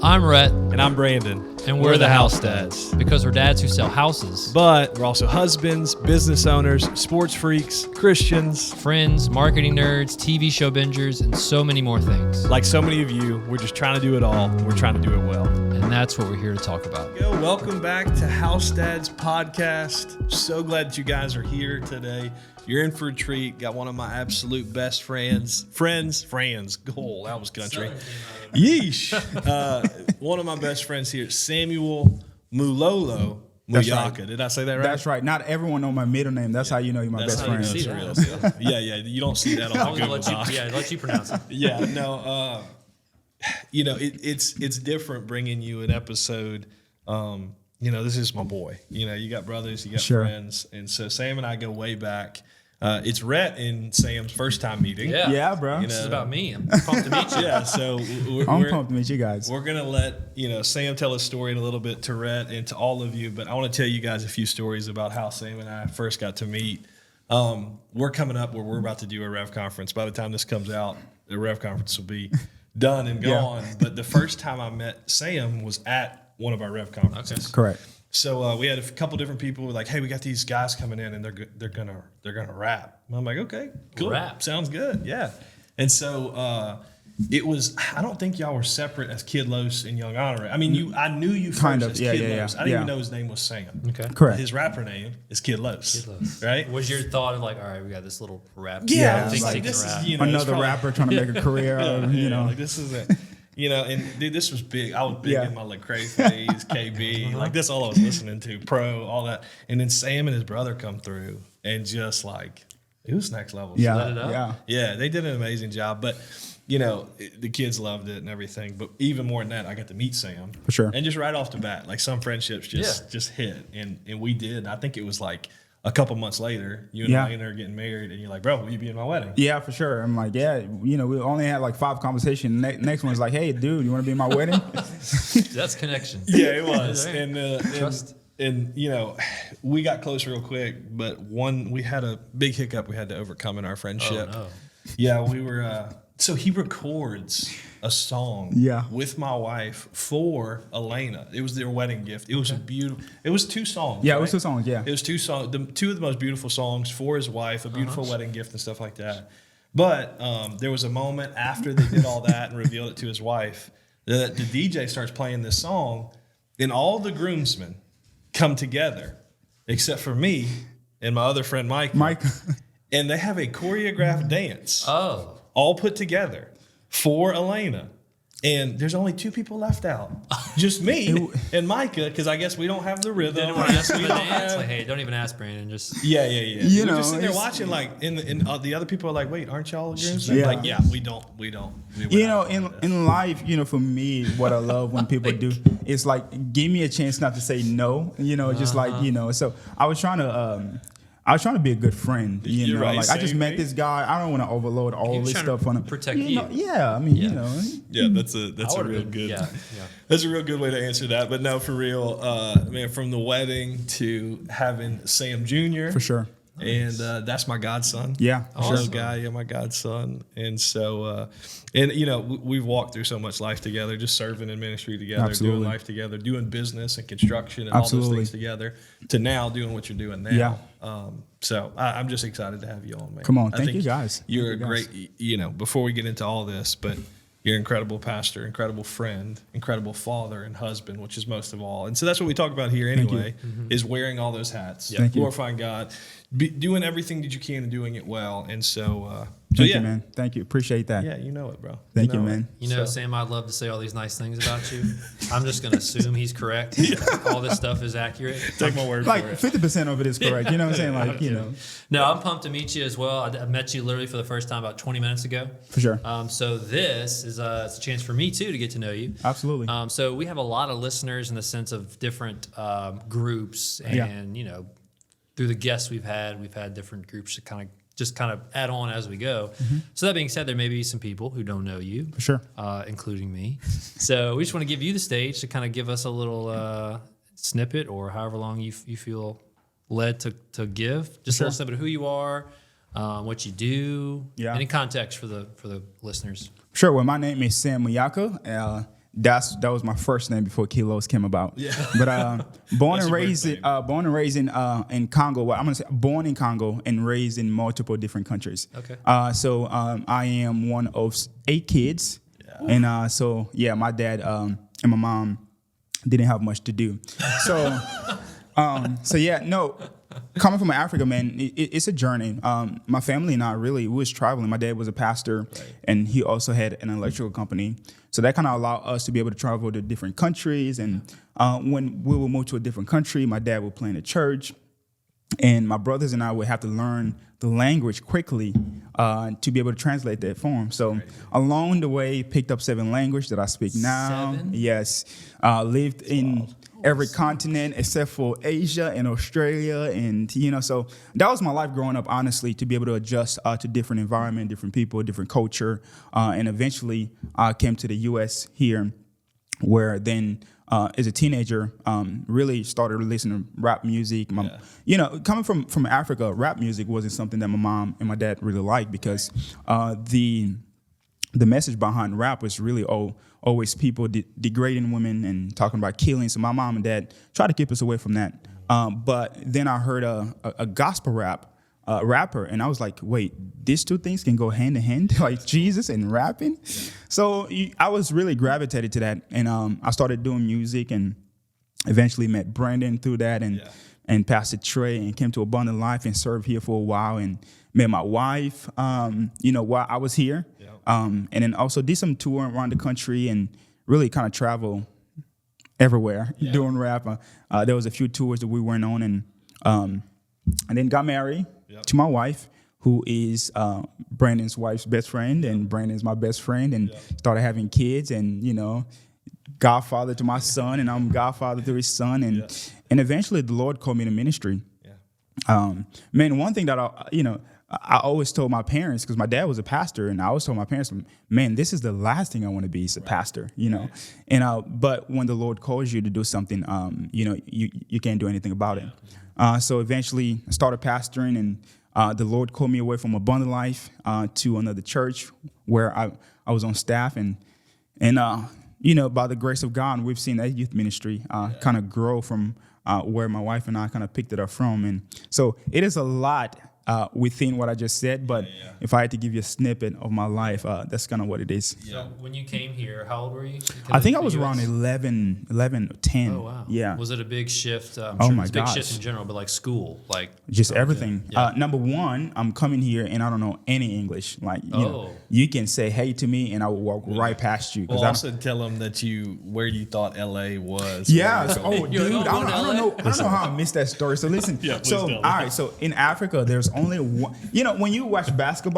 I'm Rhett. And I'm Brandon. And we're the House Dads. Because we're dads who sell houses. But we're also husbands, business owners, sports freaks, Christians, friends, marketing nerds, TV show bingers, and so many more things. Like so many of you, we're just trying to do it all. We're trying to do it well. And that's what we're here to talk about. Welcome back to House Dads Podcast. So glad that you guys are here today. You're in for a treat. Got one of my absolute best friends. Goal, that was country. Yeesh. One of my best friends here, Samuel Muyaka. Right. Did I say that right? That's right. Not everyone know my middle name. That's how you know you're my best friend. Yeah. You don't see that on the Google Doc. Let you pronounce it. It's different bringing you an episode. This is my boy. You got brothers, you got friends. And so Sam and I go way back. It's Rhett and Sam's first time meeting. Yeah, bro. This is about me. I'm pumped to meet you. Yeah, so I'm pumped to meet you guys. We're going to let Sam tell his story in a little bit to Rhett and to all of you, but I want to tell you guys a few stories about how Sam and I first got to meet. We're coming up where we're about to do a Rev conference. By the time this comes out, the Rev conference will be done and gone. Yeah. But the first time I met Sam was at one of our Rev conferences. Okay. Correct. So we had a couple different people who were like, "Hey, we got these guys coming in, and they're gonna rap." And I'm like, "Okay, cool, rap sounds good, yeah." And so it was. I don't think y'all were separate as Kid Los and Young Honor. I mean, I knew you first as Kid Los. I didn't even know his name was Sam. Okay, correct. His rapper name is Kid Los. Right? Was your thought of like, all right, we got this little rap? Yeah, this is another rapper trying to make a career. Like this is it. And dude, this was big. I was big in my Lecrae phase, KB. Like this, all I was listening to, Pro, all that. And then Sam and his brother come through, and just like it was next level. Yeah, they did an amazing job. But the kids loved it and everything. But even more than that, I got to meet Sam for sure. And just right off the bat, like some friendships just hit, and we did. I think it was like a couple months later, you and I are getting married, and you're like, "Bro, will you be in my wedding?" Yeah, for sure. I'm like, yeah. We only had like 5 conversations. Next one's like, "Hey, dude, you want to be in my wedding?" That's connection. Yeah, it was. And we got close real quick, but we had a big hiccup we had to overcome in our friendship. Oh, no. Yeah, we were. So he records a song with my wife for Elena. It was their wedding gift. It was a beautiful. It was 2 songs. Yeah, right? It was 2 songs. Yeah, it was 2 songs. 2 of the most beautiful songs for his wife. A beautiful wedding gift and stuff like that. But there was a moment after they did all that and revealed it to his wife that the DJ starts playing this song, and all the groomsmen come together except for me and my other friend Mike. And they have a choreographed dance. Oh. All put together for Elena. And there's only 2 people left out. Just me and Micah, because I guess we don't have the rhythm. Didn't want to ask him to dance. Like, hey, don't even ask Brandon. Just Yeah. We're just sitting there watching, like, and the other people are like, "Wait, aren't y'all groomsmen?" Yeah. Like, yeah, we don't. In life, for me, what I love when people do is like give me a chance not to say no. Just like So I was trying to be a good friend, Right, like I just met this guy. I don't want to overload all this stuff on him. Protect you. Yeah, that's a real good. Yeah. That's a real good way to answer that. But no, for real, man, from the wedding to having Sam Jr. For sure. And that's my godson. Yeah, awesome guy. Yeah, my godson. And so, we've walked through so much life together, just serving in ministry together, doing life together, doing business and construction and all those things together, to now doing what you're doing now. Yeah. So I'm just excited to have you on, man. Come on, thank you guys. You're a great, before we get into all this, but you're an incredible pastor, incredible friend, incredible father and husband, which is most of all. And so that's what we talk about here anyway, is wearing all those hats, glorifying God, doing everything that you can and doing it well. And so, Thank you, man. Thank you. Appreciate that. Yeah, you know it, bro. Thank you, man. Sam, I'd love to say all these nice things about you. I'm just going to assume he's correct. All this stuff is accurate. Take my word for it. 50% of it is correct. You know what I'm saying? No, I'm pumped to meet you as well. I met you literally for the first time about 20 minutes ago. For sure. So this is it's a chance for me, too, to get to know you. Absolutely. So we have a lot of listeners in the sense of different groups. And, through the guests we've had different groups to kind of add on as we go. So that being said, there may be some people who don't know you, for sure, including me. So we just want to give you the stage to kind of give us a little snippet, or however long you feel led to give. Just a little snippet of who you are, what you do, any context for the listeners. Sure. Well, my name is Sam Muyaka. that was my first name before Kilos came about. Yeah. But born and raised in Congo. Well, I'm gonna say born in Congo and raised in multiple different countries. Okay. So I am one of 8 kids, and my dad and my mom didn't have much to do. So coming from Africa, man, it's a journey. My family and I we was traveling. My dad was a pastor, and he also had an electrical company. So that kind of allowed us to be able to travel to different countries. And when we would move to a different country, my dad would play in the church, and my brothers and I would have to learn the language quickly to be able to translate that for him. So along the way, picked up 7 languages that I speak now. 7? Yes. Lived in every continent except for Asia and Australia. And, so that was my life growing up, honestly, to be able to adjust to different environment, different people, different culture. And eventually I came to the U.S. here, where then as a teenager, really started listening to rap music. Coming from Africa, rap music wasn't something that my mom and my dad really liked, because the message behind rap was really always people degrading women and talking about killing. So my mom and dad tried to keep us away from that. But then I heard a gospel rapper, and I was like, wait, these two things can go hand in hand, like Jesus and rapping? So I was really gravitated to that, and I started doing music, and eventually met Brandon through that, and Pastor Trey, and came to Abundant Life and served here for a while, and met my wife, while I was here. And then also did some touring around the country and really kind of travel everywhere doing rap. There was a few tours that we went on, and then got married to my wife, who is Brandon's wife's best friend, and Brandon's my best friend, and started having kids, and godfather to my son, and I'm godfather to his son, and eventually the Lord called me to ministry. Man, one thing that I always told my parents, because my dad was a pastor, and I always told my parents, man, this is the last thing I want to be, is a pastor, And but when the Lord calls you to do something, you can't do anything about it. So eventually I started pastoring, and the Lord called me away from Abundant Life to another church where I was on staff, and by the grace of God, we've seen that youth ministry kind of grow from where my wife and I kind of picked it up from. And so it is a lot within what I just said, but if I had to give you a snippet of my life, that's kind of what it is. So when you came here, how old were you? I think I was around 11 or 10. Oh, wow. Yeah. Was it a big shift? I'm Oh sure my it's a big gosh. shift in general, but like school, like Just everything. Yeah. Number one, I'm coming here and I don't know any English. Like, you can say hey to me and I will walk right past you. Well, also tell them that where you thought LA was. Yeah. So, Dude, I don't know how I missed that story. So listen. All right. So in Africa, there's only one. When you watch basketball,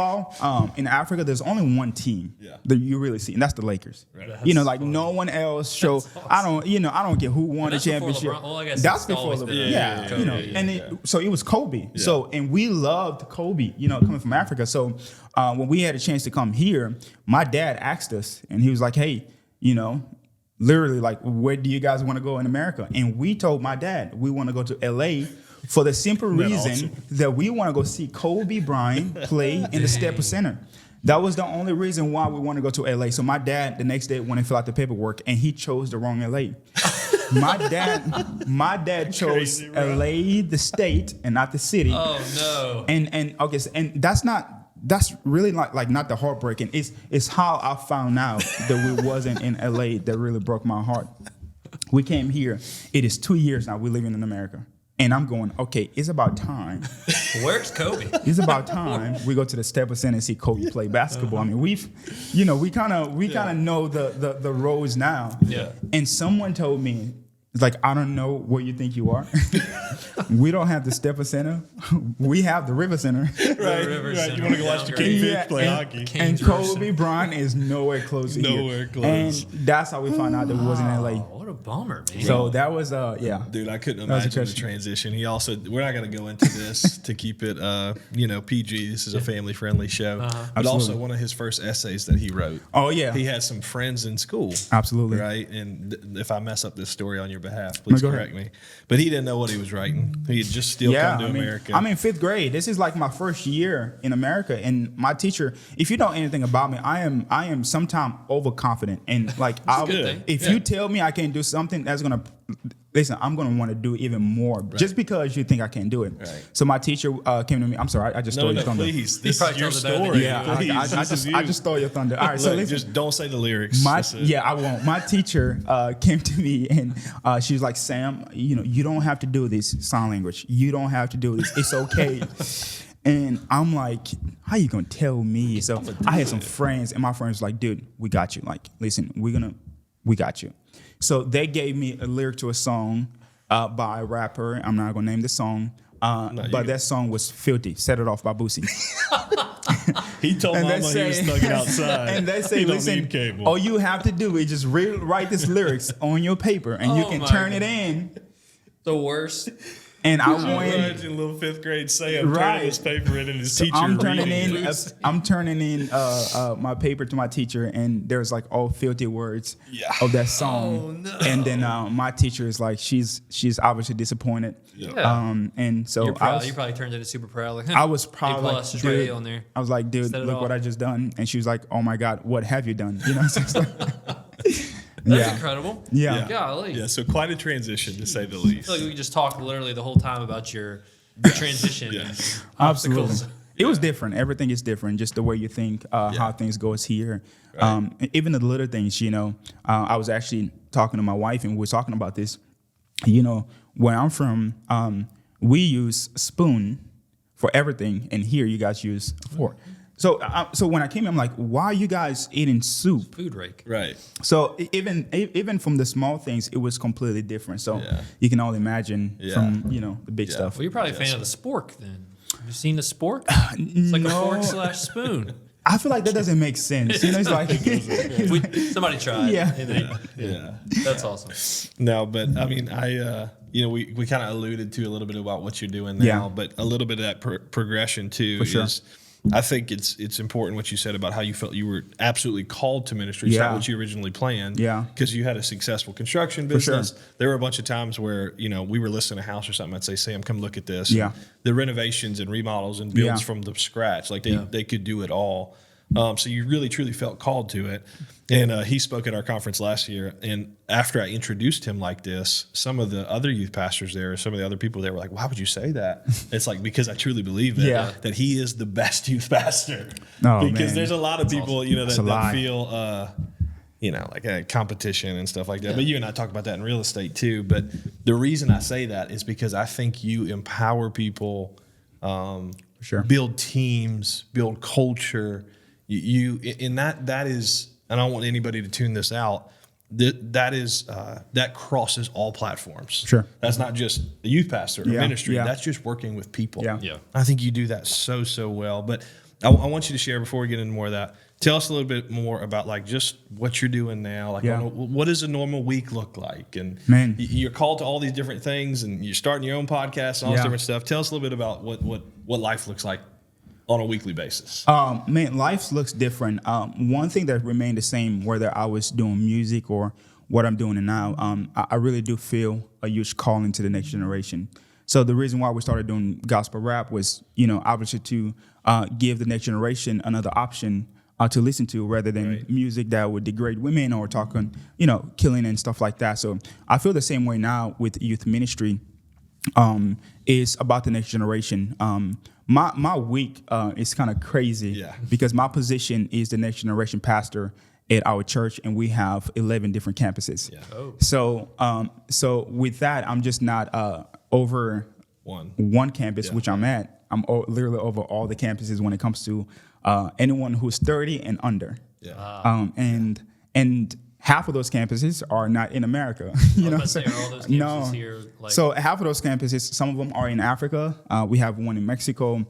in Africa, there's only one team that you really see, and that's the Lakers. Right. No one else show. Awesome. I don't care who won the championship. That's before LeBron. So it was Kobe. Yeah. So, and we loved Kobe, coming from Africa. So when we had a chance to come here, my dad asked us, and he was like, hey, literally, like, where do you guys want to go in America? And we told my dad, we want to go to LA for the simple reason that we want to go see Kobe Bryant play in the Staples Center. That was the only reason why we want to go to LA. So my dad, the next day, went and filled out the paperwork, and he chose the wrong LA. My dad chose crazy, LA, the state, and not the city. Oh no! And that's really like not the heartbreaking. It's how I found out that we wasn't in LA that really broke my heart. We came here. It is 2 years now. We're living in America. And I'm going, okay, it's about time. Where's Kobe? It's about time we go to the Staples Center and see Kobe play basketball. I mean, we kind of know the roads now. Yeah. And someone told me, it's like, I don't know where you think you are. We don't have the Staples Center. We have the River Center. Right. You want to go watch the Kingfish play hockey. And Kobe Bryant is nowhere close to here. Nowhere close. And that's how we found out that we wasn't in LA. What a bummer, man. So that was, Dude, I couldn't imagine the transition. He also, we're not going to go into this to keep it, PG. This is a family-friendly show. But Absolutely. also one of his first essays that he wrote. Oh, yeah. He had some friends in school. Absolutely. Right? And if I mess up this story on your behalf, please correct me. But he didn't know what he was writing. writing. He had just still come to America. I'm in 5th grade. This is like my first year in America, and my teacher. If you know anything about me, I am sometimes overconfident, and like if you tell me I can do something, that's gonna. Listen, I'm going to want to do even more just because you think I can't do it. Right. So my teacher came to me. I'm sorry, I just stole your thunder. Please, this is your story. Yeah, I just stole your thunder. All right, so listen, just don't say the lyrics. I won't. My teacher came to me and she was like, Sam, you don't have to do this sign language. You don't have to do this. It's okay. And I'm like, how you going to tell me? So I had some friends, and my friends were like, dude, we got you. Like, listen, we got you. So they gave me a lyric to a song by a rapper. I'm not going to name the song. But that song was filthy. Set It Off by Boosie. He told Mama he was thugging outside. And they say, listen, all you have to do is just write this lyrics on your paper, and you can turn it in. The worst. And I went in little 5th grade Sam turning his paper in, and his teacher I'm turning in my paper to my teacher, and there's like all filthy words of that song. Oh, no. And then my teacher is like, she's obviously disappointed. Yeah. And so you probably turned into super proud. Like, I was probably A+ just ready on there. I was like, dude, look what I just done. And she was like, oh my God, what have you done? You know, so it's like, That's incredible. Yeah. Golly. Yeah, so quite a transition, to say the least. I feel like we could just talk literally the whole time about your transition. Absolutely. It was different. Everything is different. Just the way you think, how things goes here. Right. Even the little things, I was actually talking to my wife, and we were talking about this. Where I'm from, we use spoon for everything, and here you guys use fork. So when I came in, I'm like, why are you guys eating soup? Food rake. Right. So even from the small things, it was completely different. So you can only imagine from, the big stuff. Well, you're probably a fan of the spork then. Have you seen the spork? It's like a fork / spoon. I feel like that doesn't make sense. It's like somebody tried. Yeah. That's awesome. No, but I mean, we kind of alluded to a little bit about what you're doing now, but a little bit of that progression too is. I think it's important what you said about how you felt you were absolutely called to ministry. It's not what you originally planned. Yeah. Because you had a successful construction business. Sure. There were a bunch of times where, we were listing a house or something. I'd say, Sam, come look at this. Yeah. The renovations and remodels and builds from the scratch. Like they could do it all. So you really, truly felt called to it. And he spoke at our conference last year. And after I introduced him like this, some of the other youth pastors there, some of the other people there were like, why would you say that? It's like, because I truly believe that he is the best youth pastor. Because there's a lot of people, that feel, like a competition and stuff like that. Yeah. But you and I talk about that in real estate too. But the reason I say that is because I think you empower people, build teams, build culture. That is, and I don't want anybody to tune this out. That crosses all platforms. Sure, that's not just the youth pastor or ministry. That's just working with people. Yeah. I think you do that so well. But I want you to share before we get into more of that. Tell us a little bit more about like just what you're doing now. Like, what does a normal week look like? And you're called to all these different things, and you're starting your own podcast and all this different stuff. Tell us a little bit about what life looks like on a weekly basis. Life looks different. One thing that remained the same, whether I was doing music or what I'm doing now, I really do feel a huge calling to the next generation. So the reason why we started doing gospel rap was, obviously to give the next generation another option to listen to, rather than music that would degrade women or talking, killing and stuff like that. So I feel the same way now with youth ministry. Is about the next generation. My week is kind of crazy because my position is the next generation pastor at our church, and we have 11 different campuses. Yeah. Oh. So with that, I'm just not over one campus, which I'm at. I'm literally over all the campuses when it comes to anyone who's 30 and under. Yeah. And half of those campuses are not in America. Are all those campuses here? So half of those campuses, some of them are in Africa. We have one in Mexico.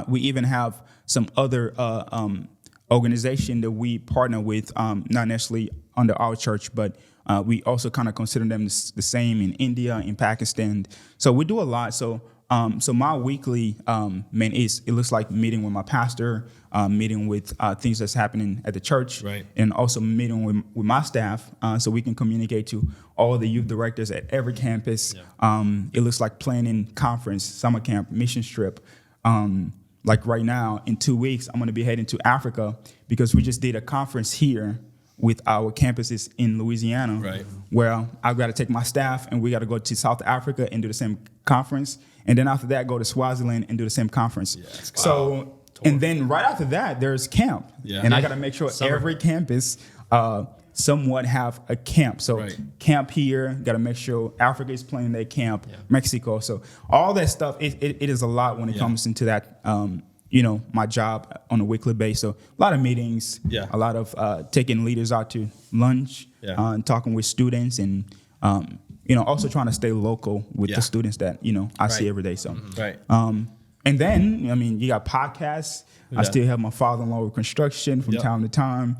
We even have some other organization that we partner with, not necessarily under our church, but we also kind of consider them the same in India, in Pakistan. So we do a lot. So So my weekly it looks like meeting with my pastor, meeting with things that's happening at the church, Right. and also meeting with my staff, so we can communicate to all the youth directors at every campus. Yeah. It looks like planning conference, summer camp, mission trip. Like right now, in 2 weeks, I'm going to be heading to Africa because we just did a conference here with our campuses in Louisiana, Right. where I've got to take my staff and we got to go to South Africa and do the same conference. And then after that, go to Swaziland and do the same conference. Yes. So, and then right after that, there's camp. Yeah. And I Yeah. got to make sure Summer. every campus somewhat have a camp. So Right. camp here, got to make sure Africa is playing their camp, Yeah. Mexico. So all that stuff, it is a lot when it Yeah. comes into that, my job on a weekly basis. So a lot of meetings, Yeah. a lot of taking leaders out to lunch, Yeah. and talking with students, and also trying to stay local with Yeah. the students that I see Right. every day. So, Right. and then you got podcasts. I Yeah. still have my father-in-law with construction from Yep. time to time.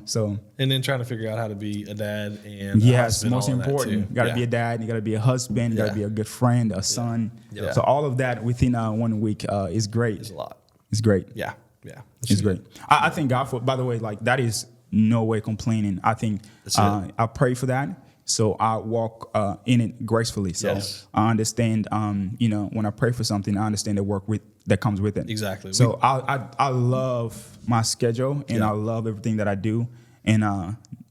So And then trying to figure out how to be a dad and a yes, husband, most all of that, important. too. You got to Yeah. be a dad. You got to be a husband. You got Yeah. to be a good friend, a son. Yeah. So all of that within 1 week is great. It's a lot. It's great. Yeah. Yeah. It's great. I thank God for. By the way, like that is no way complaining. I think That's it. I pray for that, so I walk in it gracefully. So Yes. I understand. When I pray for something, I understand the work that comes with it. Exactly. So I love my schedule and Yeah. I love everything that I do, and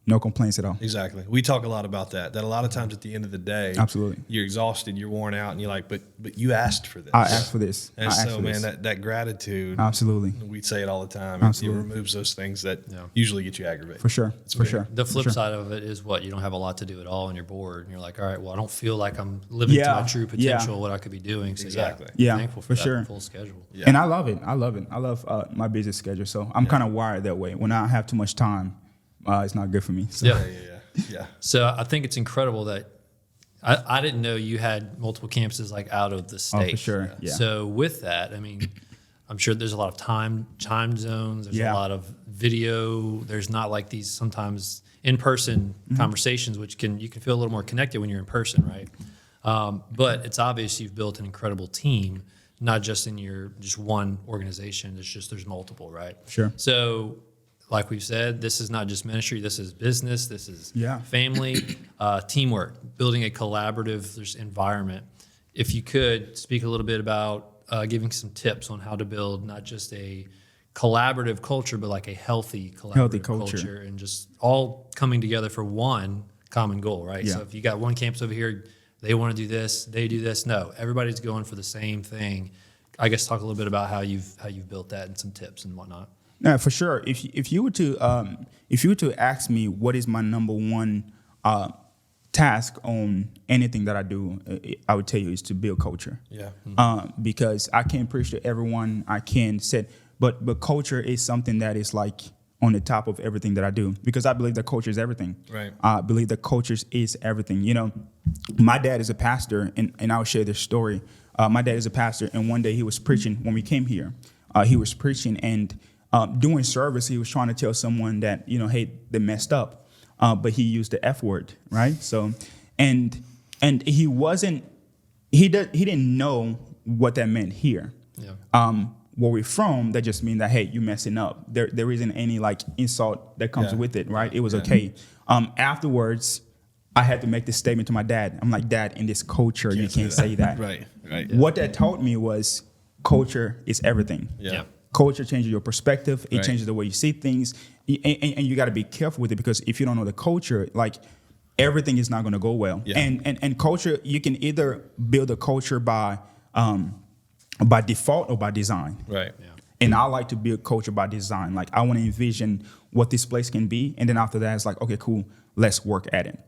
no complaints at all. Exactly. We talk a lot about that. That a lot of times at the end of the day, Absolutely. you're exhausted, you're worn out, and you're like, but you asked for this. I asked for this. And I asked so, for man, this. that gratitude, Absolutely. we say it all the time. Absolutely. It removes those things that Yeah. usually get you aggravated. For sure. For big. sure. The flip For sure. side of it is what you don't have a lot to do at all, and you're bored, and you're like, all right, well, I don't feel like I'm living to Yeah, my true yeah. potential, what I could be doing. So Exactly. Yeah, thankful for for that sure. full schedule. Yeah. And I love it. I love it. I love my busy schedule. So I'm kind of wired that way. When I have too much time, it's not good for me. So. Yeah. Yeah. So I think it's incredible that I didn't know you had multiple campuses like out of the state. Oh, for sure. Yeah. So with that, I mean, I'm sure there's a lot of time zones. There's Yeah. a lot of video. There's not like these sometimes in-person Mm-hmm. conversations, which you can feel a little more connected when you're in person, right? But it's obvious you've built an incredible team, not just in your just one organization. There's multiple, right? Sure. So, like we've said, this is not just ministry. This is business. This is Yeah. family, teamwork, building a collaborative environment. If you could speak a little bit about giving some tips on how to build not just a collaborative culture, but like a healthy collaborative culture. and just all coming together for one common goal, right? Yeah. So if you got one campus over here, they want to do this, they do this. No, everybody's going for the same thing. I guess talk a little bit about how you've built that and some tips and whatnot. No, for sure. If you were to ask me what is my number one task on anything that I do, I would tell you is to build culture. Yeah. Because I can't preach to everyone. I can say, but culture is something that is like on the top of everything that I do, because I believe that culture is everything. Right. I believe that culture is everything. My dad is a pastor, and I'll share this story. My dad is a pastor, and one day he was preaching when we came here. He was preaching, and during service, he was trying to tell someone that, hey, they messed up, but he used the F word, right? So, and he didn't know what that meant here. Yeah. Where we're from, that just means that, hey, you messing up. There isn't any like insult that comes Yeah. with it, right? It was okay. Afterwards, I had to make this statement to my dad. I'm like, Dad, in this culture, you can't say that. Right. Right. What that taught me was culture is everything. Yeah. Culture changes your perspective. It Right. changes the way you see things, and you got to be careful with it, because if you don't know the culture, like everything is not going to go well. Yeah. And culture, you can either build a culture by default or by design. Right. Yeah. And I like to build culture by design. Like I want to envision what this place can be, and then after that, it's like, okay, cool, let's work at it.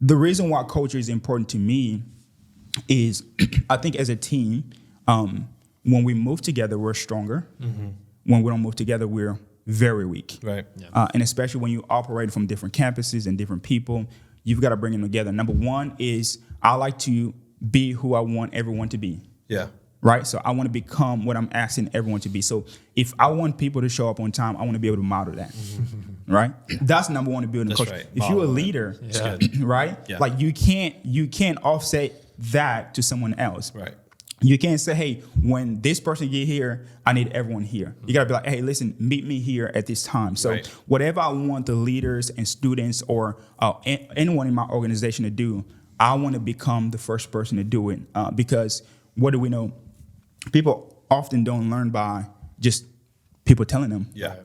The reason why culture is important to me is, I think as a team, when we move together, we're stronger. Mm-hmm. When we don't move together, we're very weak. Right. Yeah. And especially when you operate from different campuses and different people, you've got to bring them together. Number one is I like to be who I want everyone to be. Yeah. Right? So I want to become what I'm asking everyone to be. So if I want people to show up on time, I want to be able to model that. Right? That's number one to building That's culture. right. If you're a Model it. leader, That's good. right? Yeah. Like you can't offset that to someone else. Right. You can't say, hey, when this person get here, I need everyone here. You got to be like, hey, listen, meet me here at this time. So Right. whatever I want the leaders and students or anyone in my organization to do, I want to become the first person to do it. Because what do we know? People often don't learn by just people telling them. Yeah.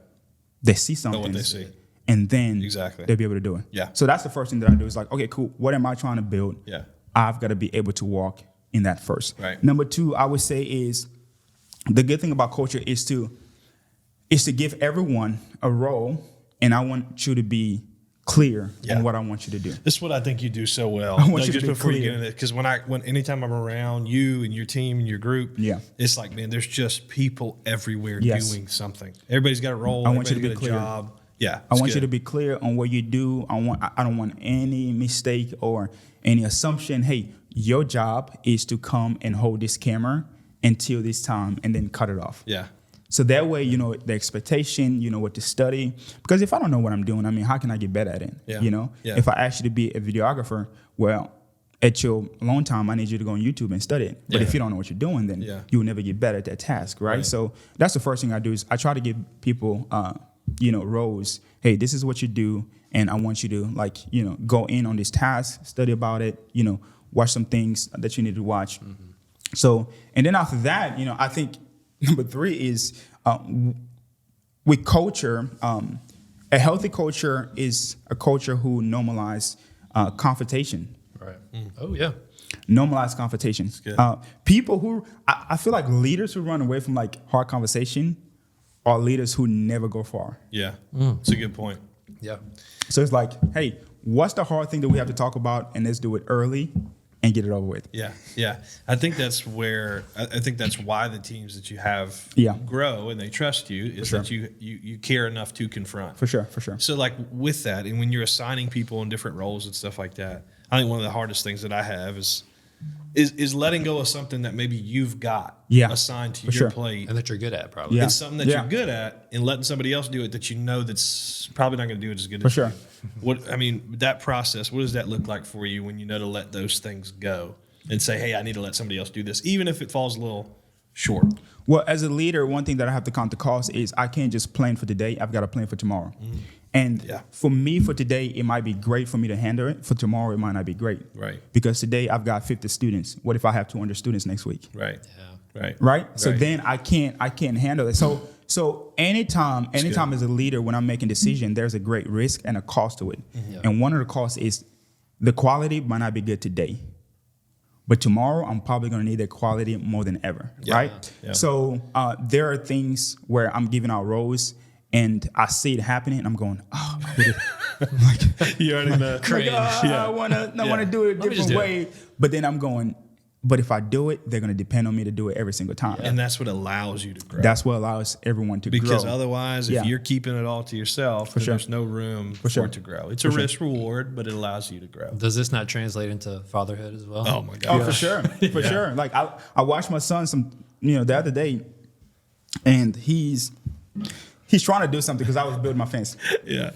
They see something. Know what they see. And then Exactly. they'll be able to do it. Yeah. So that's the first thing that I do is like, okay, cool. What am I trying to build? Yeah. I've got to be able to walk in that first. Right. Number two, I would say is the good thing about culture is to give everyone a role, and I want you to be clear Yeah. on what I want you to do. This is what I think you do so well. I want you to just be before you clear. get into it, because anytime I'm around you and your team and your group, Yeah. it's like, man, there's just people everywhere Yes. doing something. Everybody's got a role. I want you to everybody's be got a clear. job. Yeah, I want you to be clear on what you do. I don't want any mistake or any assumption. Hey, your job is to come and hold this camera until this time and then cut it off. Yeah, So that way, you know, the expectation, you know, what to study. Because if I don't know what I'm doing, I mean, how can I get better at it? Yeah. You know, Yeah. if I ask you to be a videographer, well, at your alone time, I need you to go on YouTube and study it. But Yeah. if you don't know what you're doing, then Yeah. you will never get better at that task, right? Right. So that's the first thing I do is I try to give people, roles. Hey, this is what you do, and I want you to go in on this task, study about it, watch some things that you need to watch. Mm-hmm. So, and then after that, I think number three is with culture. A healthy culture is a culture who normalize confrontation. Right. Oh yeah. Normalize confrontation. good. People who I feel like leaders who run away from like hard conversation are leaders who never go far. yeah. It's a good point. Yeah. So it's like, hey, what's the hard thing that we have to talk about, and let's do it early and get it over with. Yeah, yeah. I think that's where I think that's why the teams that you have Yeah. grow and they trust you is sure. that you care enough to confront. For sure. So like with that, and when you're assigning people in different roles and stuff like that, I think one of the hardest things that I have is letting go of something that maybe you've got assigned to for your sure. plate. And that you're good at probably. Yeah. It's something that you're good at, and letting somebody else do it that you know that's probably not going to do it as good For as sure. you. That process, what does that look like for you when you know to let those things go and say, hey, I need to let somebody else do this, even if it falls a little short? Well, as a leader, one thing that I have to count the cost is I can't just plan for today. I've got to plan for tomorrow. And Yeah. for me, for today, it might be great for me to handle it. For tomorrow, it might not be great. Right. Because today I've got 50 students. What if I have 200 students next week? Right. Yeah. Right. Right. So Right. then I can't handle it. So anytime as a leader, when I'm making decision, there's a great risk and a cost to it. Yeah. And one of the costs is the quality might not be good today, but tomorrow I'm probably going to need that quality more than ever. Yeah. Right. Yeah. So there are things where I'm giving out roles and I see it happening and I'm going, oh, I would've- like, You already know. Cringe. I want to do it a Let me just different do way. But then I'm going, but if I do it, they're going to depend on me to do it every single time. And that's what allows you to grow. That's what allows everyone to Because grow. otherwise, Yeah. if you're keeping it all to yourself, then sure. there's no room for sure. it to grow. It's a risk reward, but it allows you to grow. Does this not translate into fatherhood as well? Oh my Oh, God. for sure, for sure. Like I watched my son the other day, and he's trying to do something because I was building my fence, Yeah.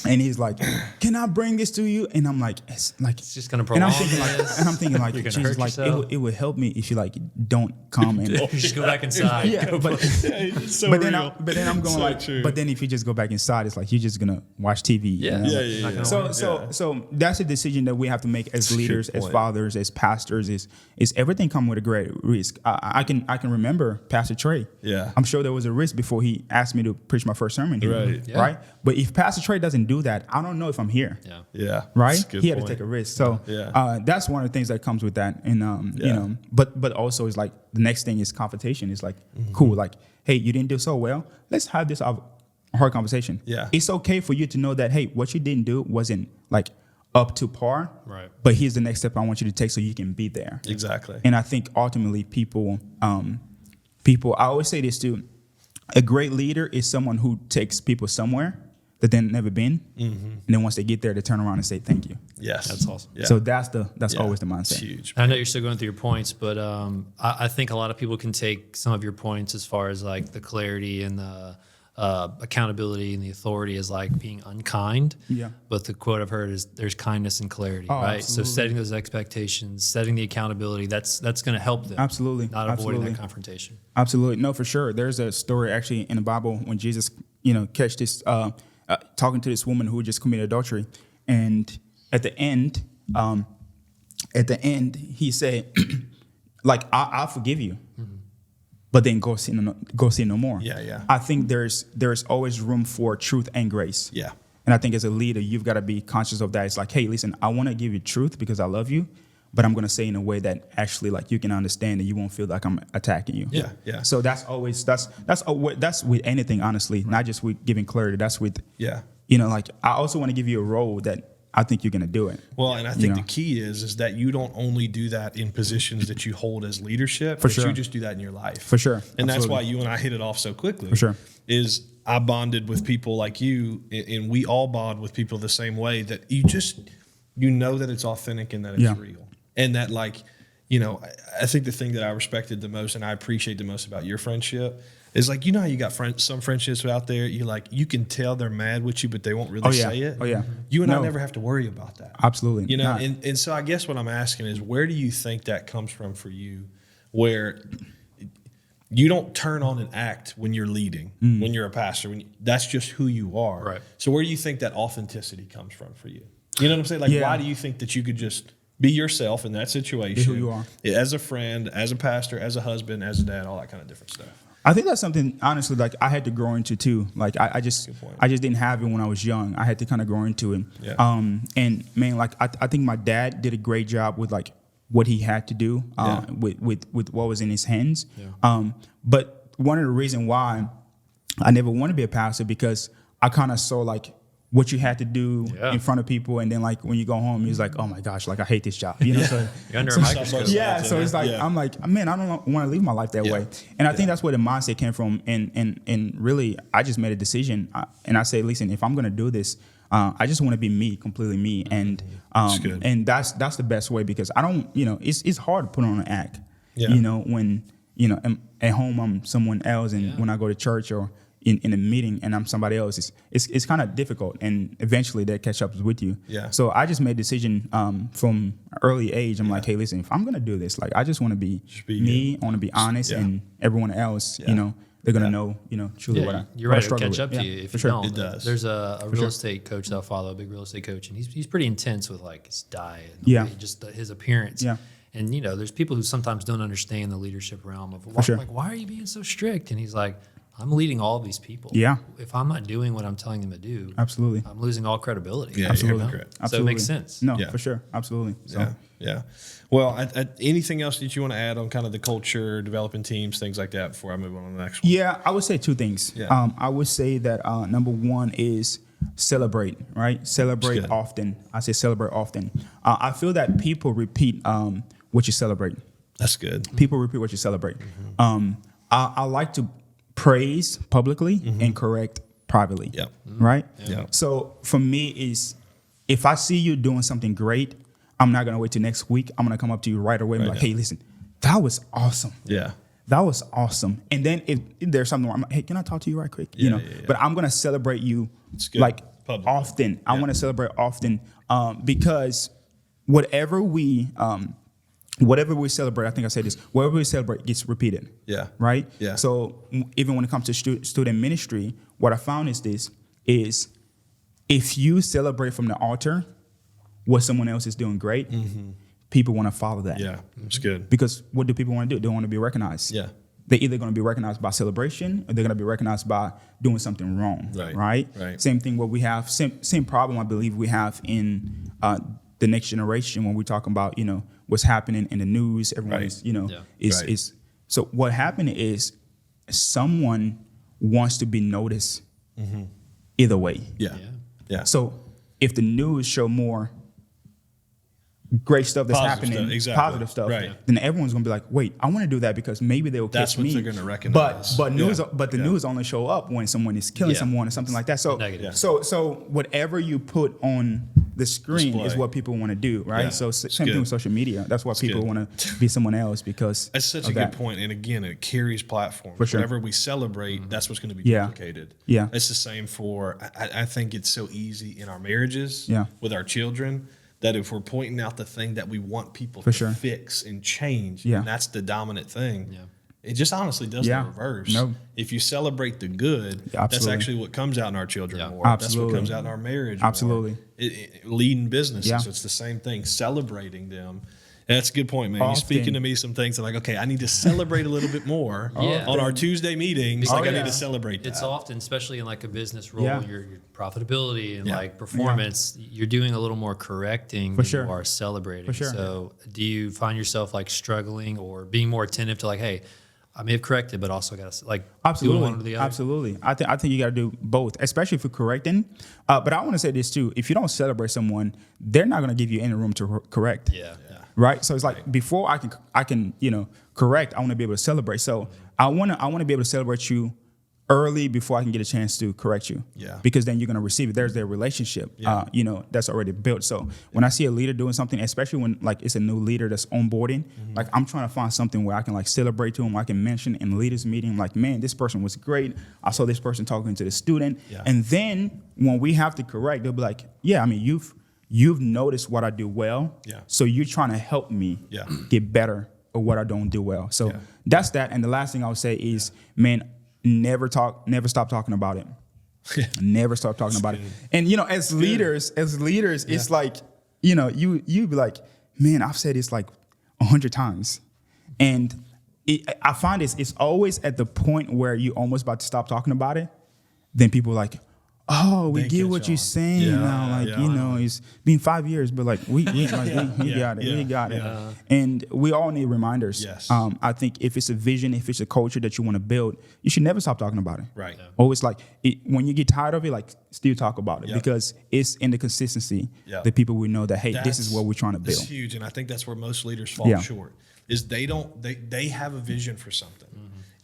and he's like, "Can I bring this to you?" And I'm like, "It's like." It's just gonna And prolong I'm thinking like, this. You're gonna Jesus, hurt like yourself. it would help me if you like don't come and. You just go back inside. Yeah, but It's so but then real. I'm going So like, true. but then if you just go back inside, it's like you're just gonna watch TV. Yeah. you know? Yeah, Not gonna yeah. work. So that's a decision that we have to make as a good leaders, as point. fathers, as pastors. Is everything come with a great risk? I can remember Pastor Trey. Yeah. I'm sure there was a risk before he asked me to preach my first sermon here. Right. Yeah. Right. But if Pastor Trey doesn't do that, I don't know if I'm here. Yeah. Yeah. Right. That's a good He had point. to take a risk. So Yeah. that's one of the things that comes with that. And Yeah. but also it's like the next thing is confrontation. It's like cool. Like, hey, you didn't do so well. Let's have this hard conversation. Yeah. It's okay for you to know that, hey, what you didn't do wasn't like up to par. Right. But here's the next step I want you to take so you can be there. Exactly. And I think ultimately people, I always say this too, a great leader is someone who takes people somewhere that they've never been. And then once they get there, they turn around and say, thank you. Yes. That's awesome. Yeah. So that's Yeah. always the mindset. It's huge. I know you're still going through your points, but I think a lot of people can take some of your points as far as like the clarity and the accountability and the authority as like being unkind. Yeah. But the quote I've heard is there's kindness and clarity, Oh, right? absolutely. So setting those expectations, setting the accountability, that's going to help them. Absolutely. Not avoiding Absolutely. that confrontation. Absolutely. No, for sure. There's a story actually in the Bible when Jesus, catch this, talking to this woman who just committed adultery. And at the end, he said, like, I'll forgive you. But then go sin no more. Yeah. I think there's always room for truth and grace. Yeah. And I think as a leader, you've got to be conscious of that. It's like, hey, listen, I want to give you truth because I love you, but I'm going to say in a way that actually like you can understand and you won't feel like I'm attacking you. Yeah. So that's with anything, honestly, not just with giving clarity. That's with, like I also want to give you a role that I think you're going to do it. Well, and I think the key is that you don't only do that in positions that you hold as leadership, For but sure. you just do that in your life. For sure. And that's Absolutely. why you and I hit it off so quickly. For sure. Is I bonded with people like you, and we all bond with people the same way, that you know that it's authentic and that it's real. And that, like, I think the thing that I respected the most and I appreciate the most about your friendship is, like, how you got some friendships out there, you can tell they're mad with you, but they won't really say it. Oh, yeah. You and I never have to worry about that. Absolutely. And so I guess what I'm asking is, where do you think that comes from for you, where you don't turn on an act when you're leading, when you're a pastor, that's just who you are. Right. So where do you think that authenticity comes from for you? You know what I'm saying? Like, why do you think that you could just be yourself in that situation? Be who you are. As a friend, as a pastor, as a husband, as a dad, all that kind of different stuff. I think that's something, honestly, like I had to grow into too. Like I just didn't have it when I was young. I had to kind of grow into it. Yeah. And man, like I think my dad did a great job with like what he had to do with what was in his hands. Yeah. But one of the reasons why I never wanted to be a pastor, because I kind of saw like what you had to do in front of people, and then like when you go home, he's like, oh my gosh, like I hate this job. So You're under a microscope. so it's like I'm like, man, I don't want to live my life that way. And I think that's where the mindset came from. And really, I just made a decision, and I say, listen, if I'm gonna do this, I just want to be me, completely me, and that's the best way, because I don't, it's hard to put on an act. When at home I'm someone else, and when I go to church or in a meeting and I'm somebody else, it's kind of difficult, and eventually that catch up with you. Yeah. So I just made a decision from early age. I'm like, hey, listen, if I'm gonna do this, like I just want to be me. I want to be honest, and everyone else, they're gonna know, truly what I. You're what I right. It'll struggle catch up with. to you if for you sure. don't. It does. There's a real estate coach that I follow, a big real estate coach, and he's pretty intense with like his diet, and just his appearance. Yeah. And there's people who sometimes don't understand the leadership realm of like, why are you being so strict? And he's like, I'm leading all of these people. Yeah. If I'm not doing what I'm telling them to do, Absolutely. I'm losing all credibility. Yeah, Absolutely. Absolutely. So it makes sense. No, for sure. Absolutely. So. Yeah. Well, anything else that you want to add on kind of the culture, developing teams, things like that, before I move on to the next one? Yeah, I would say two things. Yeah. I would say that number one is celebrate, right? Celebrate often. I say celebrate often. I feel that people repeat what you celebrate. That's good. People repeat what you celebrate. I like to praise publicly and correct privately. Yeah. Right? Yeah. So for me is, if I see you doing something great, I'm not going to wait till next week. I'm going to come up to you right away and be like, hey, listen, that was awesome. Yeah. That was awesome. And then if there's something wrong, I'm like, hey, can I talk to you right quick? Yeah. But I'm going to celebrate you Publicly. often. I want to celebrate often because whatever we celebrate, I think I said this, whatever we celebrate gets repeated. Yeah. Right? Yeah. So even when it comes to student ministry, what I found is if you celebrate from the altar what someone else is doing great, people want to follow that. Yeah. That's good. Because what do people want to do? They want to be recognized. Yeah. They're either going to be recognized by celebration, or they're going to be recognized by doing something wrong. Right. Same thing. What we have, same problem I believe we have in the next generation when we talk about what's happening in the news. Everyone is so what happened is someone wants to be noticed either way. Yeah. So if the news show more great stuff that's Positive happening, stuff, positive stuff, then everyone's gonna be like, wait, I want to do that because maybe they will That's catch what me. they're gonna recognize. But the news only show up when someone is killing someone or something like that. So Negative. so whatever you put on the screen is Display. what people want to do, right? Yeah, So it's same good. thing with social media. That's why people good. want to be someone else because That's such of a good that. point. And again, it carries platform. For sure. Whatever we celebrate, that's what's going to be Yeah. duplicated. Yeah. It's the same for, I think it's so easy in our marriages Yeah. with our children that if we're pointing out the thing that we want people For to sure. fix and change, Yeah. and that's the dominant thing. Yeah. It just honestly does Yeah. the reverse. No. If you celebrate the good, Yeah, that's absolutely. actually what comes out in our children Yeah. more. That's what Absolutely. comes out in our marriage more. Absolutely. Leading businesses, Yeah. it's the same thing, celebrating them. And that's a good point, man. You're Often. speaking to me some things that like, okay, I need to celebrate a little bit more Yeah. on our Tuesday meetings. Like, I yeah. need to celebrate that. It's often, especially in like a business role, Yeah. your profitability and Yeah. like performance, you're doing a little more correcting For than sure. you are celebrating. For sure. So do you find yourself like struggling or being more attentive to like, hey, I may have corrected, but also got to like Absolutely, do one or the other? absolutely. I think you got to do both, especially if you're correcting. But I want to say this too: if you don't celebrate someone, they're not going to give you any room to correct. Yeah. Right. So it's like before I can correct. I want to be able to celebrate. So I want to be able to celebrate you early before I can get a chance to correct you. Yeah. Because then you're going to receive it. There's their relationship. Yeah. That's already built. So when I see a leader doing something, especially when like it's a new leader that's onboarding, like I'm trying to find something where I can like celebrate to them. I can mention in leaders meeting, like, man, this person was great. I saw this person talking to the student. Yeah. And then when we have to correct, they'll be like, yeah, I mean, you've noticed what I do well. Yeah. So you're trying to help me Yeah. get better at what I don't do well. So Yeah. that's that. And the last thing I would say is, man, never stop talking about it. Never stop talking about it. And as leaders, it's like, you be like, man, I've said this like 100 times. And I find it's always at the point where you're almost about to stop talking about it. Then people are like, oh, we They get catch what you're on. saying Yeah, now. Like, yeah. It's been 5 years, but like we got it. We got it. yeah. And we all need reminders. Yes. I think if it's a vision, if it's a culture that you want to build, you should never stop talking about it. Right. Always like when you get tired of it, like still talk about it Yeah. because it's in the consistency Yeah. that people will know that, hey, this is what we're trying to That's build. huge, and I think that's where most leaders fall Yeah. short. Is they have a vision for something,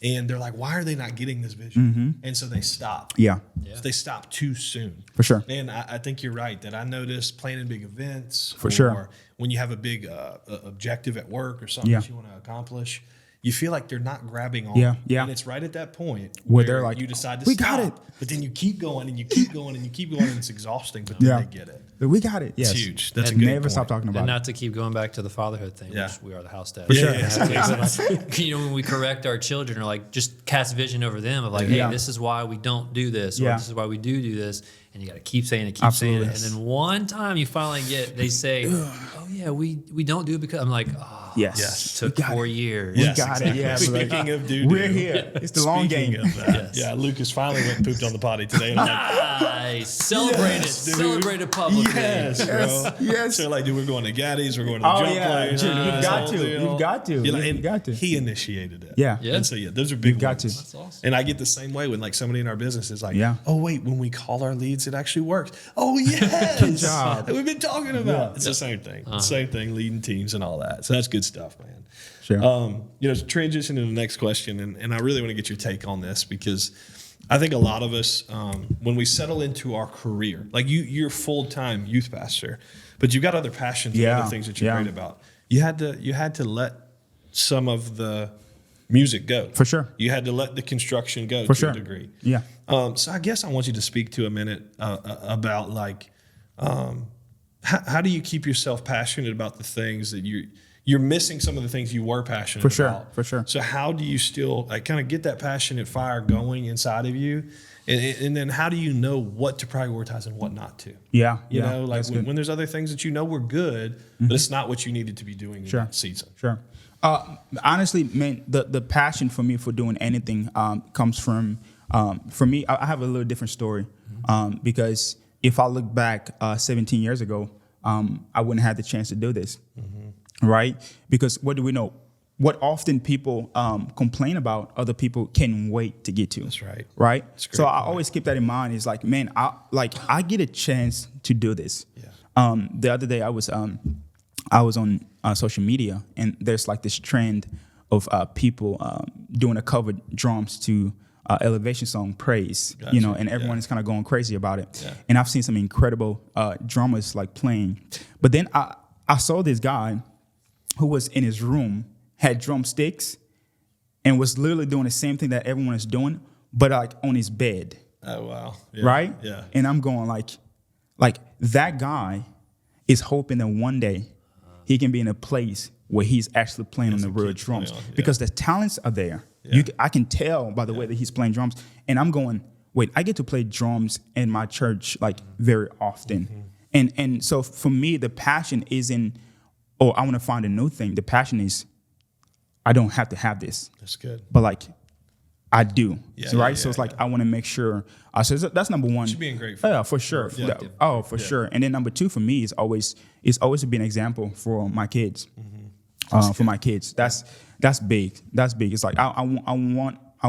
and they're like, why are they not getting this vision? And so they stop. Yeah, So they stop too soon. for sure. And I think you're right that I noticed planning big events For sure. or when you have a big objective at work or something Yeah. that you want to accomplish, you feel like they're not grabbing on. Yeah, yeah. And it's right at that point Where they're like, you decide to "We stop, got it." but then you keep going and you keep going and you keep going and it's exhausting, but then Yeah. they get it. We got it. Yes. It's huge. That's a And good never point. stop talking about And it. not to keep going back to the fatherhood thing, Yeah. which we are the house dad. For sure. When we correct our children or like just cast vision over them of like, hey, Yeah. this is why we don't do this, or Yeah. this is why we do this. And you got to keep saying it, Absolutely. saying it. And then one time you finally they say, oh yeah, we don't do it because I'm like, oh, Yes. Yes. took We got 4 it. years. We Yes, got it. Yeah. but like, Speaking of doo-doo. we're here. It's the long Speaking game. of that, yeah, Lucas finally went and pooped on the potty today. And I'm like, Nice. Celebrate Yes, it. dude. Celebrate it publicly. yes, bro. Yes. So like, dude, we're going to Gaddy's. We're going to the Oh, jump yeah. place. Dude, we're doing you've this got whole to. deal. You've got to. You know, You've and got to. He initiated it. Yeah. Yeah. And so yeah, those are big. You've got ones. to. That's awesome. And I get the same way when like somebody in our business is like, Yeah. oh wait, when we call our leads, it actually works. Oh yes, Good job. That we've been talking about. Yeah. It's the same thing. Same thing, leading teams and all that. So that's good stuff, man. Sure. Transition to the next question, and I really want to get your take on this because I think a lot of us, when we settle into our career, like you're full-time youth pastor, but you've got other passions and Yeah. other things that you're Yeah. great about. You had to let some of the music go. For sure. You had to let the construction go For to sure. a degree. Yeah. So I guess I want you to speak to a minute about like how do you keep yourself passionate about the things that you're missing some of the things you were passionate For sure, about. for sure. So how do you still like kind of get that passionate fire going inside of you? And then how do you know what to prioritize and what not to? Yeah. You yeah. know, like That's good. when there's other things that you know were good, but it's not what you needed to be doing in Sure. that season. Sure. Honestly, man, the passion for me for doing anything comes from, for me, I have a little different story because if I look back 17 years ago, I wouldn't have had the chance to do this, right? Because what do we know? What often people complain about, other people can wait to get to. That's right. Right? That's a great So I point. always keep that in mind. It's like, man, I get a chance to do this. Yeah. The other day I was on social media, and there's like this trend of people doing a cover drums to elevation song, Praise. Gotcha. You know, and everyone is kind of going crazy about it. Yeah. And I've seen some incredible drummers like playing. But then I saw this guy who was in his room, had drumsticks, and was literally doing the same thing that everyone is doing, but like on his bed. Oh, wow. Yeah. Right? Yeah. And I'm going like that guy is hoping that one day he can be in a place where he's actually playing on the real drums because the talents are there. Yeah. I can tell by the way that he's playing drums. And I'm going, wait, I get to play drums in my church like very often. And so for me, the passion isn't, oh, I want to find a new thing. The passion is, I don't have to have this. That's good. But like, I do. Yeah, right? yeah, So it's yeah, like, I want to make sure. So that's number one. Should being grateful. Yeah, for sure. For sure. And then number two for me is always to be an example for my kids. For my kids. That's big. That's big. It's like, I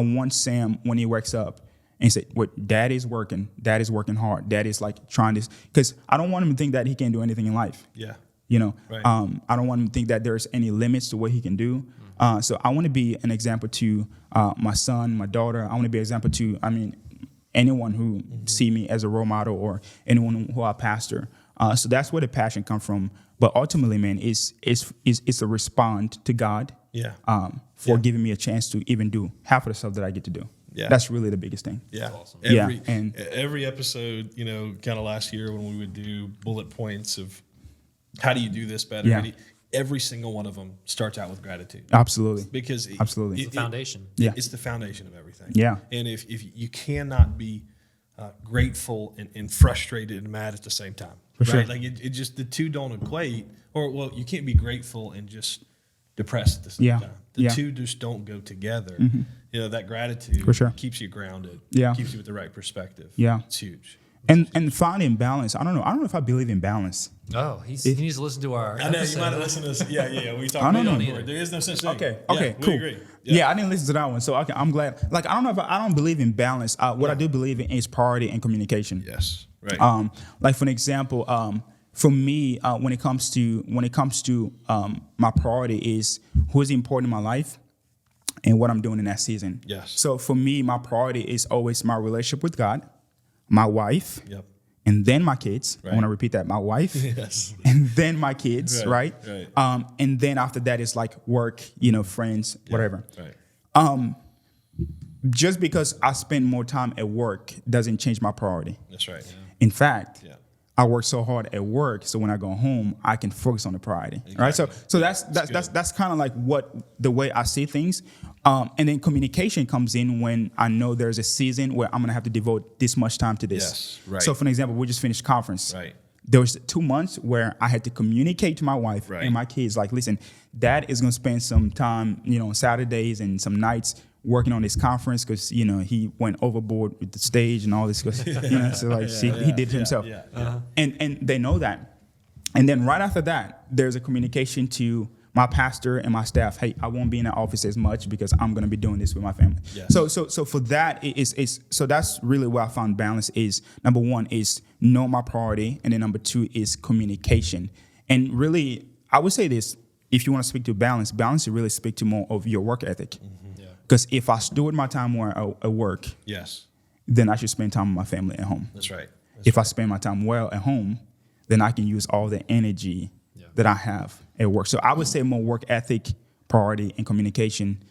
want Sam when he wakes up and say, "What, Dad is working. Dad is working hard. Dad is like trying this," because I don't want him to think that he can't do anything in life. Yeah. You know, Right. I don't want him to think that there's any limits to what he can do. So I want to be an example to my son, my daughter. I want to be an example to, anyone who see me as a role model or anyone who I pastor. So that's where the passion comes from. But ultimately, man, it's a respond to God. Yeah. For giving me a chance to even do half of the stuff that I get to do. Yeah. That's really the biggest thing. Yeah. awesome. Every episode, kind of last year when we would do bullet points of how do you do this better? Yeah. Every single one of them starts out with gratitude. Absolutely. Because Absolutely. It's the foundation. Yeah. It's the foundation of everything. Yeah. And if you cannot be grateful and frustrated and mad at the same time, For right? sure. Like it just, the two don't equate. Or, well, you can't be grateful and just depressed at the same Yeah. time. The Yeah. two just don't go together. That gratitude For sure. keeps you grounded. Yeah. Keeps you with the right perspective. Yeah. It's huge. And finding balance. I don't know if I believe in balance. Oh, he needs to listen to our. I know episode. you might have listened to this. Yeah. We I talked don't about know. it. There is no such thing. Okay, Yeah, cool. We agree. Yeah. I didn't listen to that one, so I'm glad. Like, I don't know if I don't believe in balance. What I do believe in is priority and communication. Yes. Right. Like for an example, for me, when it comes to my priority is who is important in my life and what I'm doing in that season. Yes. So for me, my priority is always my relationship with God, my wife, Yep. and then my kids. Right. I want to repeat that: my wife, Yes. and then my kids. Right. Right. And then after that is like work, friends, whatever. Right. Just because I spend more time at work doesn't change my priority. That's right. In fact, Yeah. I work so hard at work, so when I go home, I can focus on the priority. Right. So that's kind of like what the way I see things. And then communication comes in when I know there's a season where I'm gonna have to devote this much time to this. Yes, right. So for an example, we just finished conference. Right. There was 2 months where I had to communicate to my wife Right. and my kids, like, listen, Dad is gonna spend some time, on Saturdays and some nights working on this conference because he went overboard with the stage and all this. So like he did it himself. Yeah. And they know that. And then right after that, there's a communication to my pastor and my staff. Hey, I won't be in the office as much because I'm going to be doing this with my family. Yes. So for that, so that's really where I found balance is number one is know my priority. And then number two is communication. And really, I would say this, if you want to speak to balance should really speak to more of your work ethic. Because if I steward my time more at work, Yes. then I should spend time with my family at home. That's right. If I spend my time well at home, then I can use all the energy that I have at work. So I would say more work ethic, priority, and communication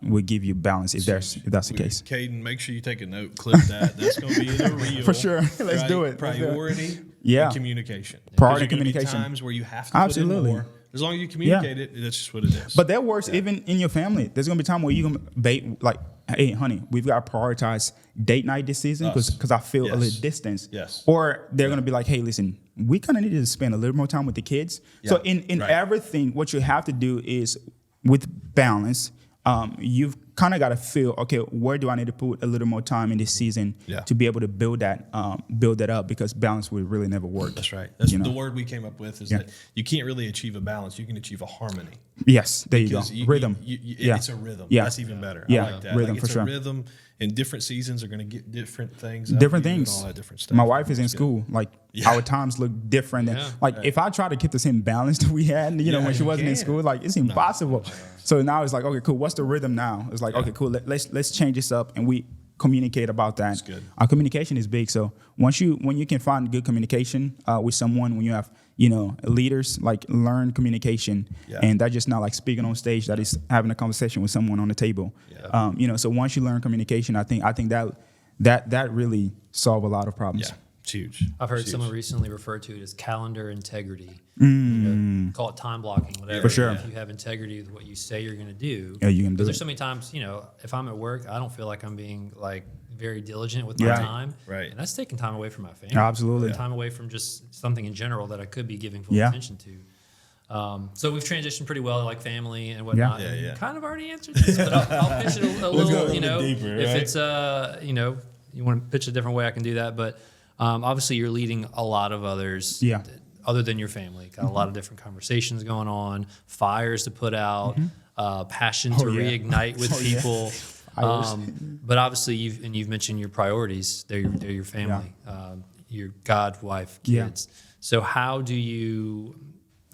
would give you balance if that's the case. Caden, make sure you take a note, clip that. That's going to be the real. For sure. Let's do it. Priority Yeah. and communication. Priority There's gonna be communication. times where you have to Absolutely. put in more. As long as you communicate it, that's just what it is. But that works even in your family. There's gonna be a time where you're gonna bait like, hey, honey, we've got to prioritize date night this season because I feel a little distance. Yes. Or they're gonna be like, hey, listen, we kind of need to spend a little more time with the kids. So Yeah. in Right. everything, what you have to do is with balance. You've kind of got to feel, okay, where do I need to put a little more time in this season to be able to build that up because balance will really never work. That's right. That's the word we came up with is that you can't really achieve a balance. You can achieve a harmony. Yes, there you go. Because Rhythm. It's a rhythm. Yeah. That's even better. Yeah. I like that. Rhythm like for it's sure. a rhythm, and different seasons are going to get different things. Different and things. all that different stuff. My wife is in It's good. school. Like Yeah. our times look different. And if I try to keep the same balance that we had, when she you wasn't in can't. school, like it's impossible. So now it's like, okay, cool. What's the rhythm now? It's like, okay, cool. Let's change this up, and we communicate about that. That's good. Communication is big. So when you can find good communication with someone, when you have leaders, like learn communication, and that's just not like speaking on stage. That is having a conversation with someone on the table. Yeah. So once you learn communication, I think that really solve a lot of problems. Yeah. It's huge. I've heard It's someone huge. recently refer to it as calendar integrity. Call it time blocking, whatever. For sure. If you have integrity with what you say you're going to do. Yeah, you can do Because there's it. so many times, if I'm at work, I don't feel like I'm being like very diligent with my time. Right. And that's taking time away from my family. Absolutely. Time away from just something in general that I could be giving full Yeah. attention to. So we've transitioned pretty well, like family and whatnot. Yeah, and yeah. Kind of already answered this, but I'll pitch it a go a little, little bit deeper, if right? it's, you want to pitch a different way, I can do that. But obviously you're leading a lot of others other than your family. Got a lot of different conversations going on, fires to put out, passion to reignite with people. But obviously you've mentioned your priorities. They're your family, your God, wife, kids. So how do you,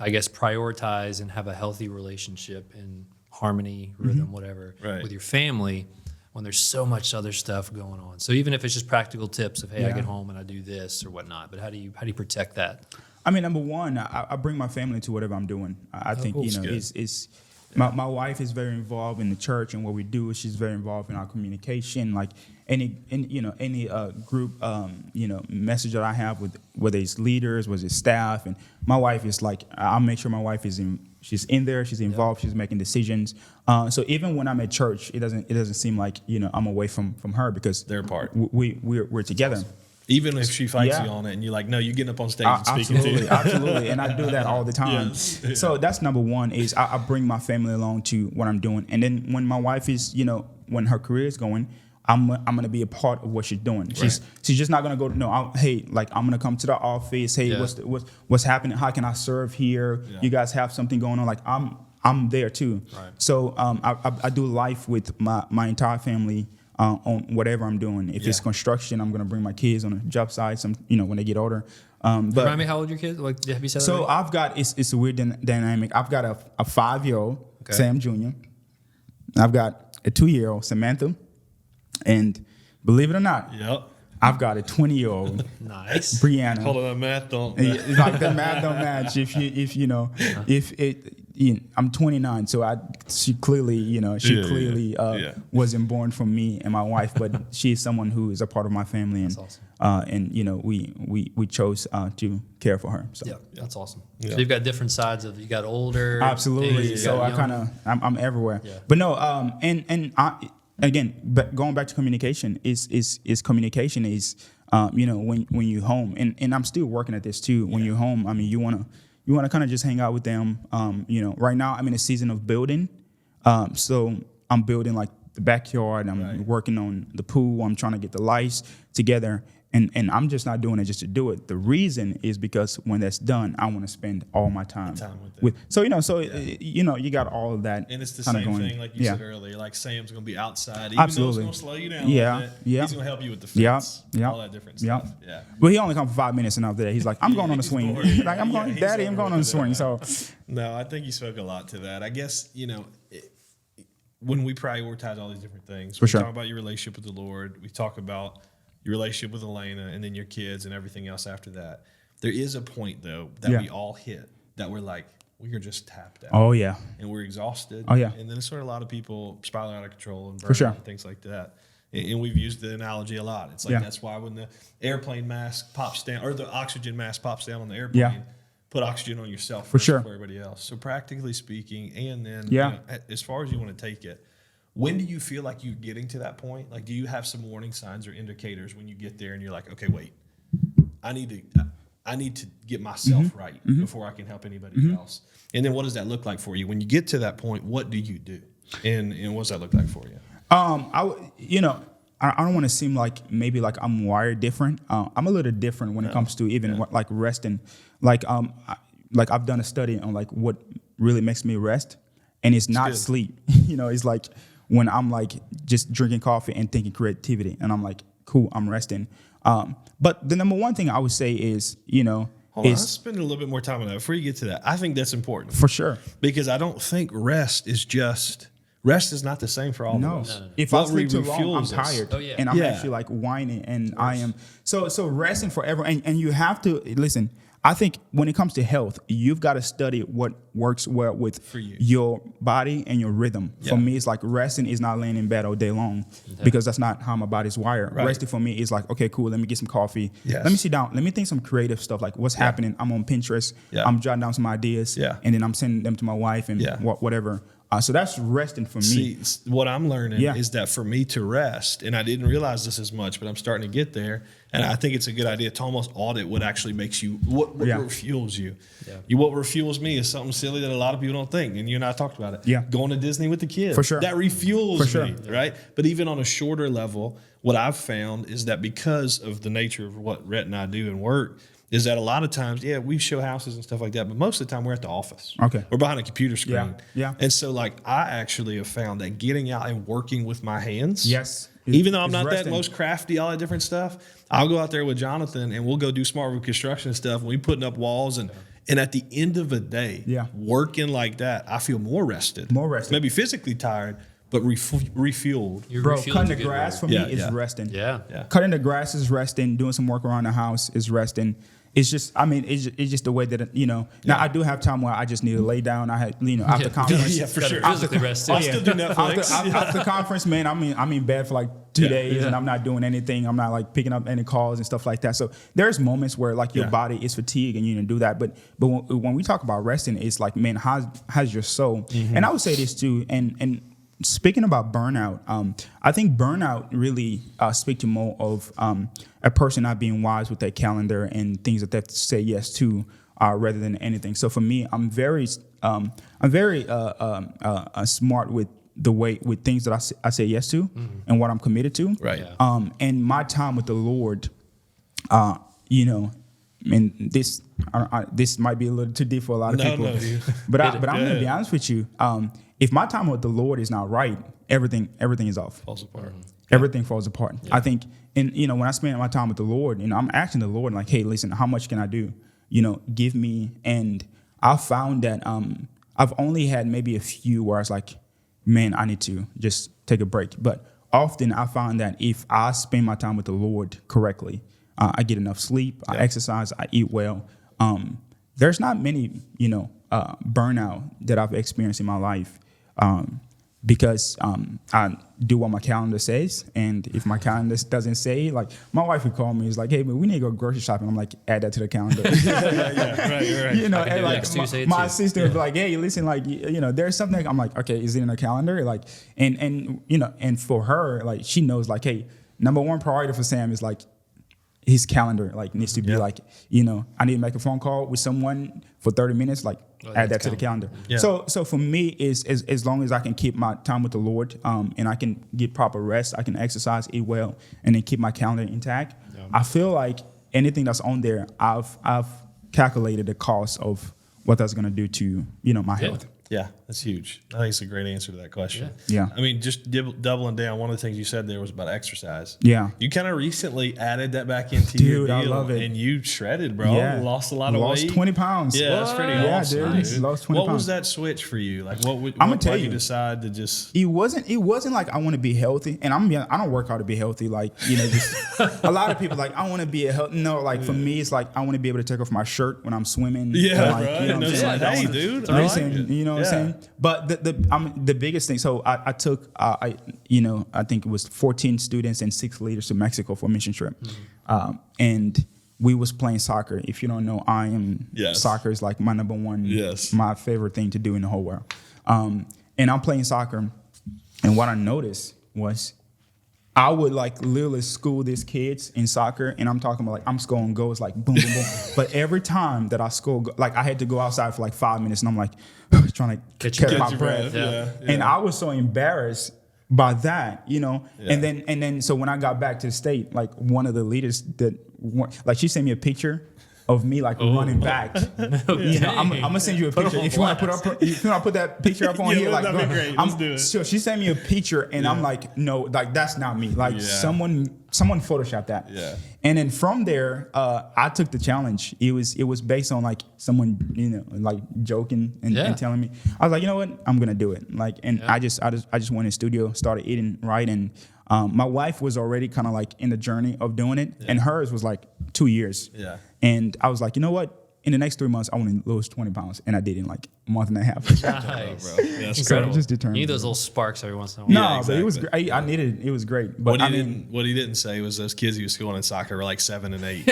I guess, prioritize and have a healthy relationship in harmony, rhythm, whatever, with your family when there's so much other stuff going on? So even if it's just practical tips of, hey, I get home and I do this or whatnot, but how do you protect that? I mean, number one, I bring my family to whatever I'm doing. I think cool. it's my wife is very involved in the church and what we do. She's very involved in our communication. Like any group message that I have with whether it's leaders, whether it's staff, and my wife is like, I'll make sure my wife is in. She's in there. She's involved. She's making decisions. So even when I'm at church, it doesn't seem like I'm away from her because They're apart. We're together. Even if she fights you on it and you're like, no, you're getting up on stage and speaking Absolutely, to you. absolutely. And I do that all the time. Yes. Yeah. So that's number one is I bring my family along to what I'm doing. And then when my wife is, when her career is going, I'm going to be a part of what she's doing. She's just not going to go, I'm going to come to the office. Hey, what's happening? How can I serve here? Yeah. You guys have something going on. Like I'm there too. Right. So I do life with my entire family. On whatever I'm doing. If it's construction, I'm going to bring my kids on a job site, when they get older. But remind me how old your kids? Like, have you said that? So I've got, it's a weird dynamic. I've got a 5-year-old, Sam Jr. I've got a 2-year-old, Samantha. And believe it or not, I've got a 20-year-old, nice, Brianna. Hold on, math don't. Like the math don't match. I'm 29, so she clearly, wasn't born from me and my wife, but she's someone who is a part of my family, and that's awesome. And we chose to care for her. So. Yeah, that's awesome. Yeah. So you've got different sides of you got older, absolutely. So I'm everywhere. Yeah. But no, and I. Again, going back to communication is communication is when you're home, and I'm still working at this too. When you're home, I mean, you wanna kind of just hang out with them. Right now I'm in a season of building, so I'm building like the backyard. I'm working on the pool. I'm trying to get the lights together. And I'm just not doing it just to do it. The reason is because when that's done, I want to spend all my time with you got all of that. And it's the same thing, like you said earlier. Like Sam's going to be outside, even though it's going to slow you down. Yeah, a little bit. He's going to help you with the fence, all that different stuff. Yeah. But he only comes for 5 minutes, and after that, he's like, "I'm going on the swing." Like I'm going, Daddy, I'm going on the swing. So, no, I think you spoke a lot to that. I guess when we prioritize all these different things, we talk about your relationship with the Lord. We talk about your relationship with Elena, and then your kids and everything else after that. There is a point, though, that we all hit that we're like, we are just tapped out. Oh, yeah. And we're exhausted. Oh, yeah. And then it's sort of a lot of people spiraling out of control and burning out and things like that. And we've used the analogy a lot. It's like that's why when the airplane mask pops down, or the oxygen mask pops down on the airplane, put oxygen on yourself for everybody else. So practically speaking, and then as far as you want to take it, when do you feel like you're getting to that point? Like, do you have some warning signs or indicators when you get there and you're like, okay, wait, I need to get myself right before I can help anybody else? And then what does that look like for you? When you get to that point, what do you do? And what does that look like for you? I don't want to seem like maybe like I'm wired different. I'm a little different when it comes to even like resting. Like I've done a study on like what really makes me rest, and it's not sleep. It's like when I'm like just drinking coffee and thinking creativity, and I'm like, cool, I'm resting. But the number one thing I would say is, Let's spend a little bit more time on that before you get to that. I think that's important. For sure. Because I don't think rest rest is not the same for all No. of us. If I What sleep too long, I'm refuels us. tired. Oh, yeah. And I'm Yeah. actually like whining and I am. So resting forever. And you have to, listen, I think when it comes to health, you've got to study what works well with For you. your body and your rhythm. Yeah. For me, it's like resting is not laying in bed all day long because that's not how my body's wired. Right. Resting for me is like, okay, cool, let me get some coffee. Yes. Let me sit down. Let me think some creative stuff like what's happening. I'm on Pinterest. Yeah. I'm jotting down some ideas. Yeah. And then I'm sending them to my wife and Yeah. whatever. So that's resting for me. See, what I'm learning Yeah. is that for me to rest, and I didn't realize this as much, but I'm starting to get there. And I think it's a good idea to almost audit what actually makes you, what Yeah. refuels you. Yeah. What refuels me is something silly that a lot of people don't think. And you and I talked about it. Yeah. Going to Disney with the kids. For sure. That refuels For sure. me, right? But even on a shorter level, what I've found is that because of the nature of what Rhett and I do and work, is that a lot of times, we show houses and stuff like that, but most of the time we're at the office. Okay. We're behind a computer screen. Yeah. And so, like, I actually have found that getting out and working with my hands. Yes. Even though I'm It's not resting. that most crafty, all that different stuff, I'll go out there with Jonathan and we'll go do smart room construction and stuff. And we putting up walls and at the end of the day, Yeah. working like that, I feel more rested. More rested. Maybe physically tired, but refueled. You're Bro, refueling cutting a the good grass word. for me Yeah, is yeah. resting. Yeah. Yeah. Cutting the grass is resting. Doing some work around the house is resting. It's just, I mean, it's just the way that, now I do have time where I just need to lay down. I had, after conference. Yeah, for Gotta sure. physically rest too. I'll still do Netflix. After conference, man, I'm in bed for like 2 days and I'm not doing anything. I'm not like picking up any calls and stuff like that. So there's moments where like your Yeah. body is fatigued and you didn't do that. But when we talk about resting, it's like, man, how's your soul? Mm-hmm. And I would say this too. And speaking about burnout, I think burnout really speak to more of a person not being wise with their calendar and things that they have to say yes to rather than anything. So for me, I'm very smart with with things that I say yes to and what I'm committed to. Right. Yeah. And my time with the Lord, and this might be a little too deep for a lot of people, but I'm going to be honest with you. If my time with the Lord is not right, everything is off. Falls apart. Everything falls apart. I think, and when I spend my time with the Lord, I'm asking the Lord like, hey, listen, how much can I do? Give me. And I found that I've only had maybe a few where I was like, man, I need to just take a break. But often I found that if I spend my time with the Lord correctly, I get enough sleep, I exercise, I eat well. There's not many, burnout that I've experienced in my life. Because I do what my calendar says, and if my calendar doesn't say, like my wife would call me, is like, "Hey, man, we need to go grocery shopping." I'm like, "Add that to the calendar." Right. And do like next Tuesday my too. assistant would be like, "Hey, listen, like there's something." I'm like, "Okay, is it in the calendar?" Like, and for her, like she knows, like, hey, number one priority for Sam is like his calendar like needs to be like, I need to make a phone call with someone for 30 minutes, like add that to the calendar. Yeah. So for me is as long as I can keep my time with the Lord, and I can get proper rest, I can exercise, eat well, and then keep my calendar intact. Yeah. I feel like anything that's on there, I've calculated the cost of what that's gonna do to, my health. Yeah, that's huge. I think it's a great answer to that question. Yeah. I mean, just doubling down, one of the things you said there was about exercise. Yeah. You kind of recently added that back into your Dude, I deal. love it. And you shredded, bro. Yeah. Lost a lot of weight. Lost 20 pounds. Yeah, that's pretty Yeah, awesome. dude. Lost 20 what was pounds. that switch for you? Like, what I'ma what tell made you you. decide to just... It wasn't like I want to be healthy, and I don't work hard to be healthy. Like just a lot of people like I want to be a healthy. No, like for me, it's like I want to be able to take off my shirt when I'm swimming. Yeah, like, right. You know what No, I'm saying? Like, I hey, wanna- dude, I like listen, it. you know what I'm saying? But the biggest thing. So I took I think it was 14 students and 6 leaders to Mexico for a mission trip, and we was playing soccer. If you don't know, Yes. soccer is like my number one, Yes. my favorite thing to do in the whole world. And I'm playing soccer, and what I noticed was I would like literally school these kids in soccer, and I'm talking about like I'm scoring goals like boom, boom, boom. But every time that I score, like I had to go outside for like 5 minutes, and I'm like trying to catch my your breath. breath, yeah. And I was so embarrassed by that, And then so when I got back to the state, like one of the leaders like she sent me a picture of me like running back. You know, I'm gonna send you a picture if you want to put that picture up on here. Like, that'd be great. Let's do it. So she sent me a picture, and I'm like, no, like that's not me. Like someone photoshopped that. Yeah. And then from there, I took the challenge. It was based on like someone, you know, like joking and telling me. I was like, you know what, I'm gonna do it. Like, and I just went in the studio, started eating right, and my wife was already kind of like in the journey of doing it, and hers was like 2 years. Yeah. And I was like, you know what? In the next 3 months, I want to lose 20 pounds, and I did in like a month and a half. Nice. Bro. Yeah, that's So incredible. just determined. You need those little sparks every once in a while. No, Yeah, but it was exactly. great. I needed it. It was great. But What he didn't say was those kids he was schooling in soccer were like 7 and 8.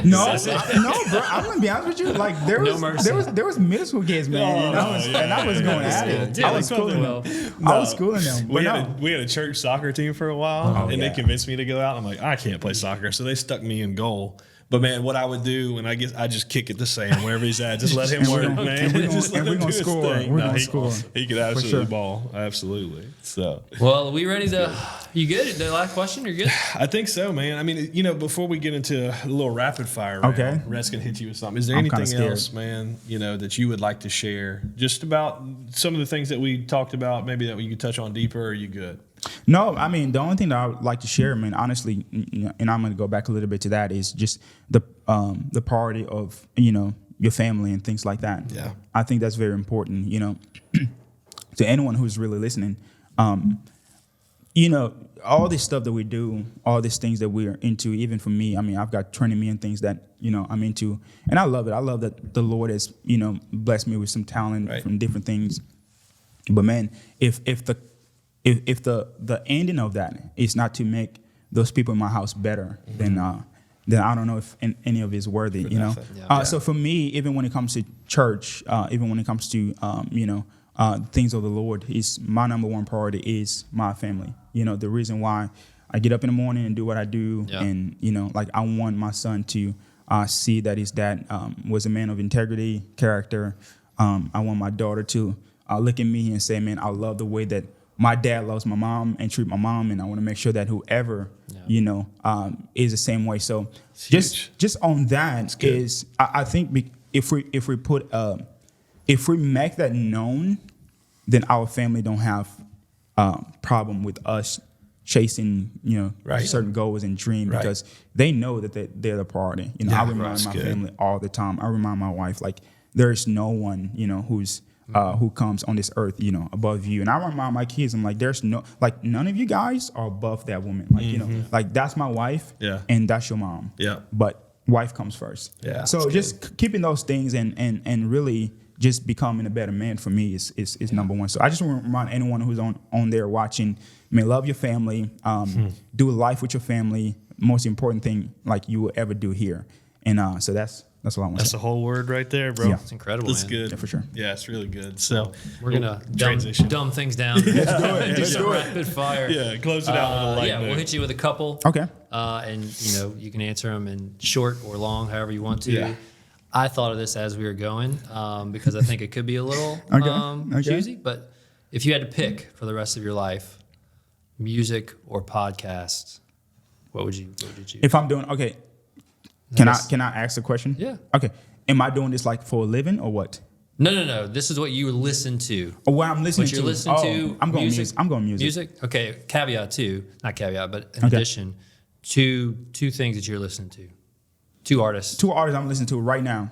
no, bro. I'm gonna be honest with you. Like there No was mercy. there was middle school kids, man, and I was going at it. Yeah, I was they schooling well. them. I was schooling them. But We had a church soccer team for a while, and yeah. they convinced me to go out. I'm like, I can't play soccer, so they stuck me in goal. But man, what I would do, and I just kick it to Sam wherever he's at. Just let him work, man. and we're Just let him do his score. thing. We're No, gonna he- score. He could absolutely sure. ball, absolutely. So Well, are we ready to? You good? The last question? You're good? I think so, man. I mean, you know, before we get into a little rapid fire round, Okay. Reds can hit you with something. Is there I'm kinda anything scared. else, man, you know, that you would like to share just about some of the things that we talked about, maybe that we could touch on deeper, or are you good? No, I mean the only thing that I would like to share, man, honestly, you know, and I'm gonna go back a little bit to that, is just the priority of, you know, your family and things like that. Yeah. I think that's very important, you know, to anyone who's really listening. You know, all this stuff that we do, all these things that we're into, even for me, I mean, I've got training me and things that, you know, I'm into, and I love it. I love that the Lord has, you know, blessed me with some talent Right. from different things. But man, if the ending of that is not to make those people in my house better, then I don't know if any of it is worthy, you know. nothing. Yeah. So for me, even when it comes to church, even when it comes to you know, things of the Lord, is my number one priority is my family. You know, the reason why I get up in the morning and do what I do, and you know, like I want my son to see that his dad was a man of integrity, character. I want my daughter to look at me and say, man, I love the way that my dad loves my mom and treat my mom, and I want to make sure that whoever, you know, is the same way. So just on that is, I think if we put if we make that known, then our family don't have problem with us chasing, you know, Right. certain goals and dreams, Right. because they know that they're the priority. You know, Yeah, I remind that's my good. family all the time. I remind my wife, like, there is no one, you know, who's who comes on this earth, you know, above you. And I remind my kids, I'm like, there's no, like, none of you guys are above that woman. Like, you know, like, that's my wife, and that's your mom. Yeah. But wife comes first. Yeah, So that's just keeping those things and really just becoming a better man for me is number one. So I just want to remind anyone who's on there watching, man, love your family, do life with your family. Most important thing like you will ever do here. And so that's all I want to That's say. the whole word right there, bro. Yeah. It's incredible, That's man. good. Yeah, for sure. Yeah, it's really good. So We're gonna transition. dumb things down. Let's do it. do Let's some do it. rapid fire. Yeah, close it out with a light Yeah, we'll note. hit you with a couple. Okay. And you know, you can answer them in short or long, however you want to. Yeah. I thought of this as we were going because I think it could be a little Okay. choosy. But if you had to pick for the rest of your life, music or podcast, what would you choose? If I'm doing okay, can Yes. I ask a question? Yeah. Okay. Am I doing this like for a living or what? No. This is what you listen to. Or what I'm listening What you're to? listening to. I'm going music. music. I'm going music. Music. Okay. Caveat too. Not caveat, but in Okay. addition, two things that you're listening to. Two artists. Two artists I'm listening to right now.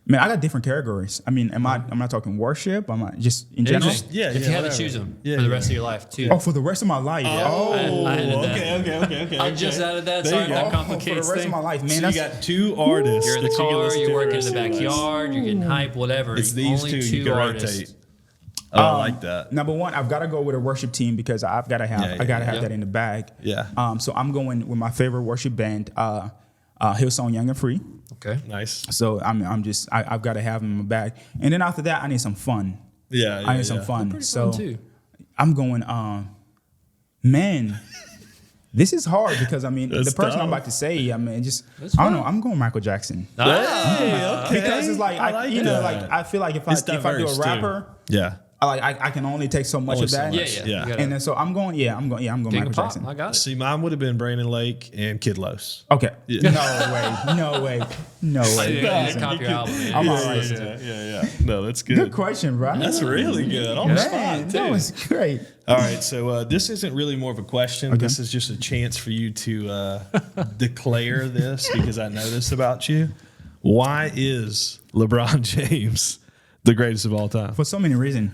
Man, I got different categories. I mean, am I talking worship? Am I just in general? If you had to whatever. choose them Yeah, for the yeah. rest of your life, too. Oh, for the rest of my life. Oh, I added that. okay. I just added that. There Sorry, you that go. for the complicates rest of things. my life, man. So you That's got two artists. You're in the that you can car, listen to you're working in rest the of your life. backyard, you're getting hype, whatever. It's these Only two you can artists. rotate. Oh, I like that. number one. I've got to go with a worship team because I've got to have Yeah, I got to yeah, have yeah. that in the bag. Yeah. So I'm going with my favorite worship band, Hillsong Young and Free. Okay. Nice. So I've got to have them in my bag. And then after that, I need some fun. Yeah, I need some fun. Pretty So fun, too. I'm going, man, this is hard because I mean, That's the person tough. I'm about to say, I mean, just, That's I don't know, fine. I'm going Michael Jackson. Hey, okay. Because it's like, I like you know, that. like I feel like if It's I do a diverse, too. rapper, Yeah. I can only take so much Only of so that. much. Yeah. Yeah. You gotta And then so I'm going King Michael of Pop. Jackson. I got it. See, mine would have been Brandon Lake and Kid Los. Okay. Yeah. No way. Yeah, copy your album, man. I'm all right. Yeah. No, that's good. Good question, bro. That's really good. On the Man, spot, that too. was great. All right, so this isn't really more of a question. Okay. This is just a chance for you to declare this because I know this about you. Why is LeBron James the greatest of all time? For so many reasons.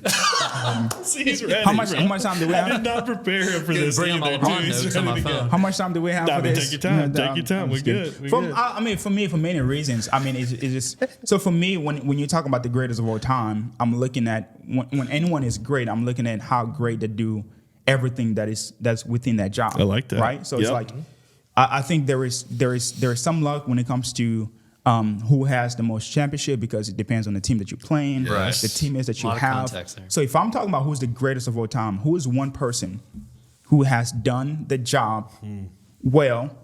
See, he's ready, How much time do we I have? did not prepare him for this. Bring up my either, LeBron dude. He's notes on ready my to go. phone. How much time do we have Nah, for man, this? take your time. No, Take your time. I'm We're just kidding. good. We're For- good. I mean, for me, for many reasons. I mean, it's just so for me when you talk about the greatest of all time, I'm looking at when anyone is great, I'm looking at how great they do everything that's within that job. I like that. Right. So it's Yep. like I think there is some luck when it comes to who has the most championship because it depends on the team that you're playing, Yes. the teammates that you Lot of have. context there. So if I'm talking about who's the greatest of all time, who is one person who has done the job well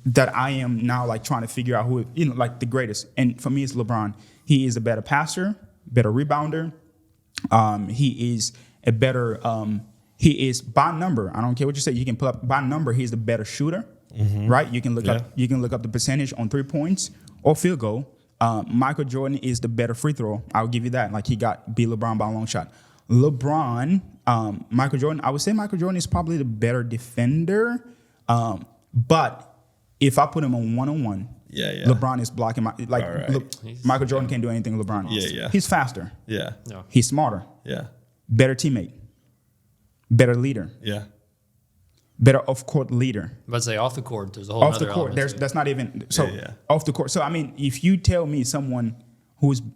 that I am now like trying to figure out who, like the greatest. And for me, it's LeBron. He is a better passer, better rebounder. He is a better, he is by number. I don't care what you say. You can pull up by number. He's the better shooter, right? You can look up the percentage on 3 points or field goal. Michael Jordan is the better free throw. I'll give you that. Like he beat LeBron by a long shot. LeBron, Michael Jordan, I would say Michael Jordan is probably the better defender. But if I put him on one-on-one, LeBron is blocking my Right. look, Michael Jordan can't do anything LeBron. Yeah. He's faster. Yeah. No. He's smarter. Yeah. Better teammate. Better leader. Yeah. Better off-court leader. But say off the court, there's a whole Off the other court, element to it. that's not even so. Yeah. Off the court. So I mean, if you tell me someone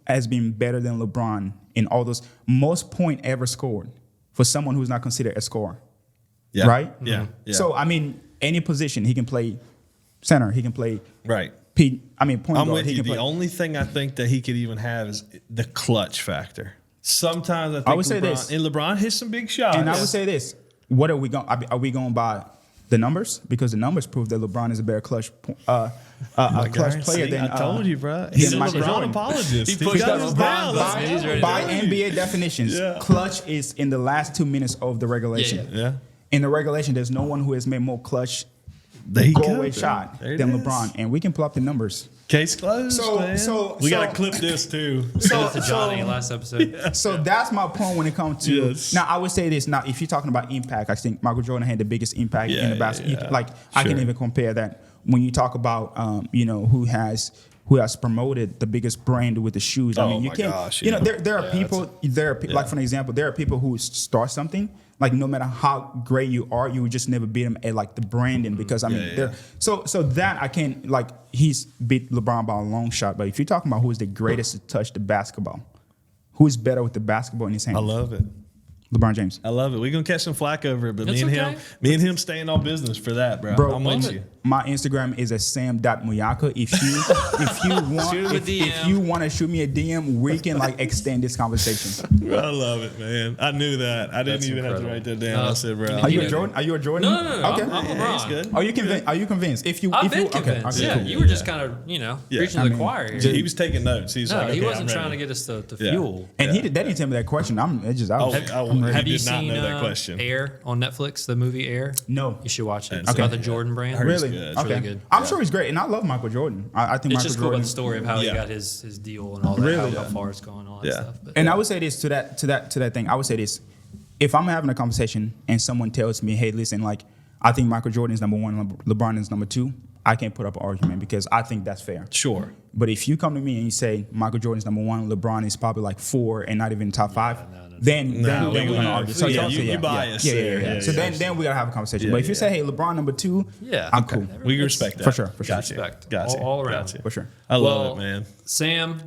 has been better than LeBron in all those most point ever scored for someone who's not considered a scorer, Yeah. right? Yeah. Yeah. So I mean, any position he can play center, he can play right. point I'm guard. with He you. can The play. only thing I think that he could even have is the clutch factor. Sometimes I think would say this. and LeBron hits some big shots. And I would say this: what are we going? Are we going by the numbers? Because the numbers prove that LeBron is a better clutch clutch player than. I told you, bro. than He's a Michael LeBron Jordan. apologist. He He pushed got that his LeBron down. button. He's ready to By go. NBA definitions, Yeah. clutch is in the last 2 minutes of the regulation. Yeah. In the regulation, there's no one who has made more clutch There you go go, away dude. shot There it than is. LeBron, and we can pull up the numbers. Case closed. So- man. so- we so- gotta clip this too. Send it to Johnny last episode. So that's my point when it comes to. Yes. Now I would say this. Now, if you're talking about impact, I think Michael Jordan had the biggest impact in the basketball. yeah. Like I can Sure. even compare that when you talk about who has promoted the biggest brand with the shoes. I Oh mean, you my can't. gosh, You know, yeah. there are people. Like for an example, there are people who start something. Like no matter how great you are, you would just never beat them at like the branding because I mean, Yeah. they're so that I can't like he's beat LeBron by a long shot. But if you're talking about who is the greatest to touch the basketball, who is better with the basketball in his hand? I love it. LeBron James. I love it. We're gonna catch some flack over it, but That's me okay. and him staying on business for that, bro. Bro, I'm love with you. My Instagram is sam.muyaka. If you want to shoot me a DM, we can like extend this conversation. I love it, man. I knew that. I didn't That's even have to incredible. write that down. No, I said, bro. you Are you Yeah. a Jordan? Are you a Jordan? No. Okay. I'm Yeah, he's LeBron. good. Are you convinced? Are you convinced? If you, I've if been you, okay, convinced. okay, Yeah, cool. you were just kind of, preaching I to the mean, choir here. He was taking notes. He's No, like, okay, he wasn't I'm trying to ready. get us to Yeah. fuel. And they didn't tell me that question. I'm ready. Have you did not seen know that question. Air on Netflix, the movie Air? No. You should watch it. It's Okay. about the Jordan brand. heard Really? It's good. It's Okay. really good. I'm sure he's great, and I love Michael Jordan. I think It's Michael just cool about Jordan. the story of how he Yeah. got his deal and all that, Really? how far it's going, all that Yeah. stuff. But And I would say this to that thing. I would say this: if I'm having a conversation and someone tells me, "Hey, listen, like I think Michael Jordan is number one, LeBron is number two," I can't put up an argument because I think that's fair. Sure. But if you come to me and you say Michael Jordan is number one, LeBron is probably like 4 and not even top 5, then we're gonna argue. So yeah, yeah, you biased yeah. there. So Yeah, then we gotta have a conversation. Yeah, But if you yeah. say, hey, LeBron number 2, yeah, I'm cool. We can respect that. For sure. Gotcha. Respect. Gotcha. All around. Gotcha. For sure. I love Well, it, man. Sam,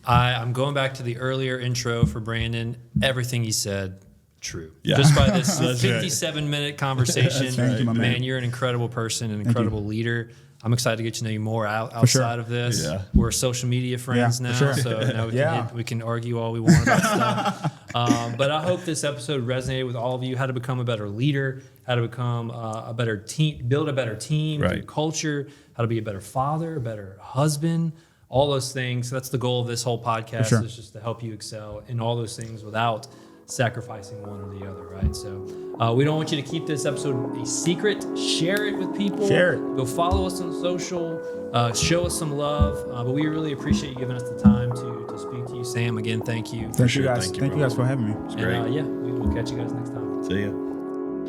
I'm going back to the earlier intro for Brandon. Everything he said, true. Yeah. Just by this That's right. 57-minute conversation, Thank you, my man. you're an incredible person, an incredible leader. I'm excited to get to know you more outside sure. of this. Yeah. We're social media friends Yeah, now, for sure. so now Yeah. we can argue all we want about stuff. But I hope this episode resonated with all of you. How to become a better leader, how to become a better team, build a better team, Right. through culture, how to be a better father, a better husband, all those things. That's the goal of this whole podcast sure. is just to help you excel in all those things without sacrificing one or the other, right? So we don't want you to keep this episode a secret. Share it with people. Share it. Go follow us on social. Show us some love. But we really appreciate you giving us the time to speak to you. Sam, again, thank you. Thank you guys. Thank you guys for having me. It's great. And, we will catch you guys next time. See ya.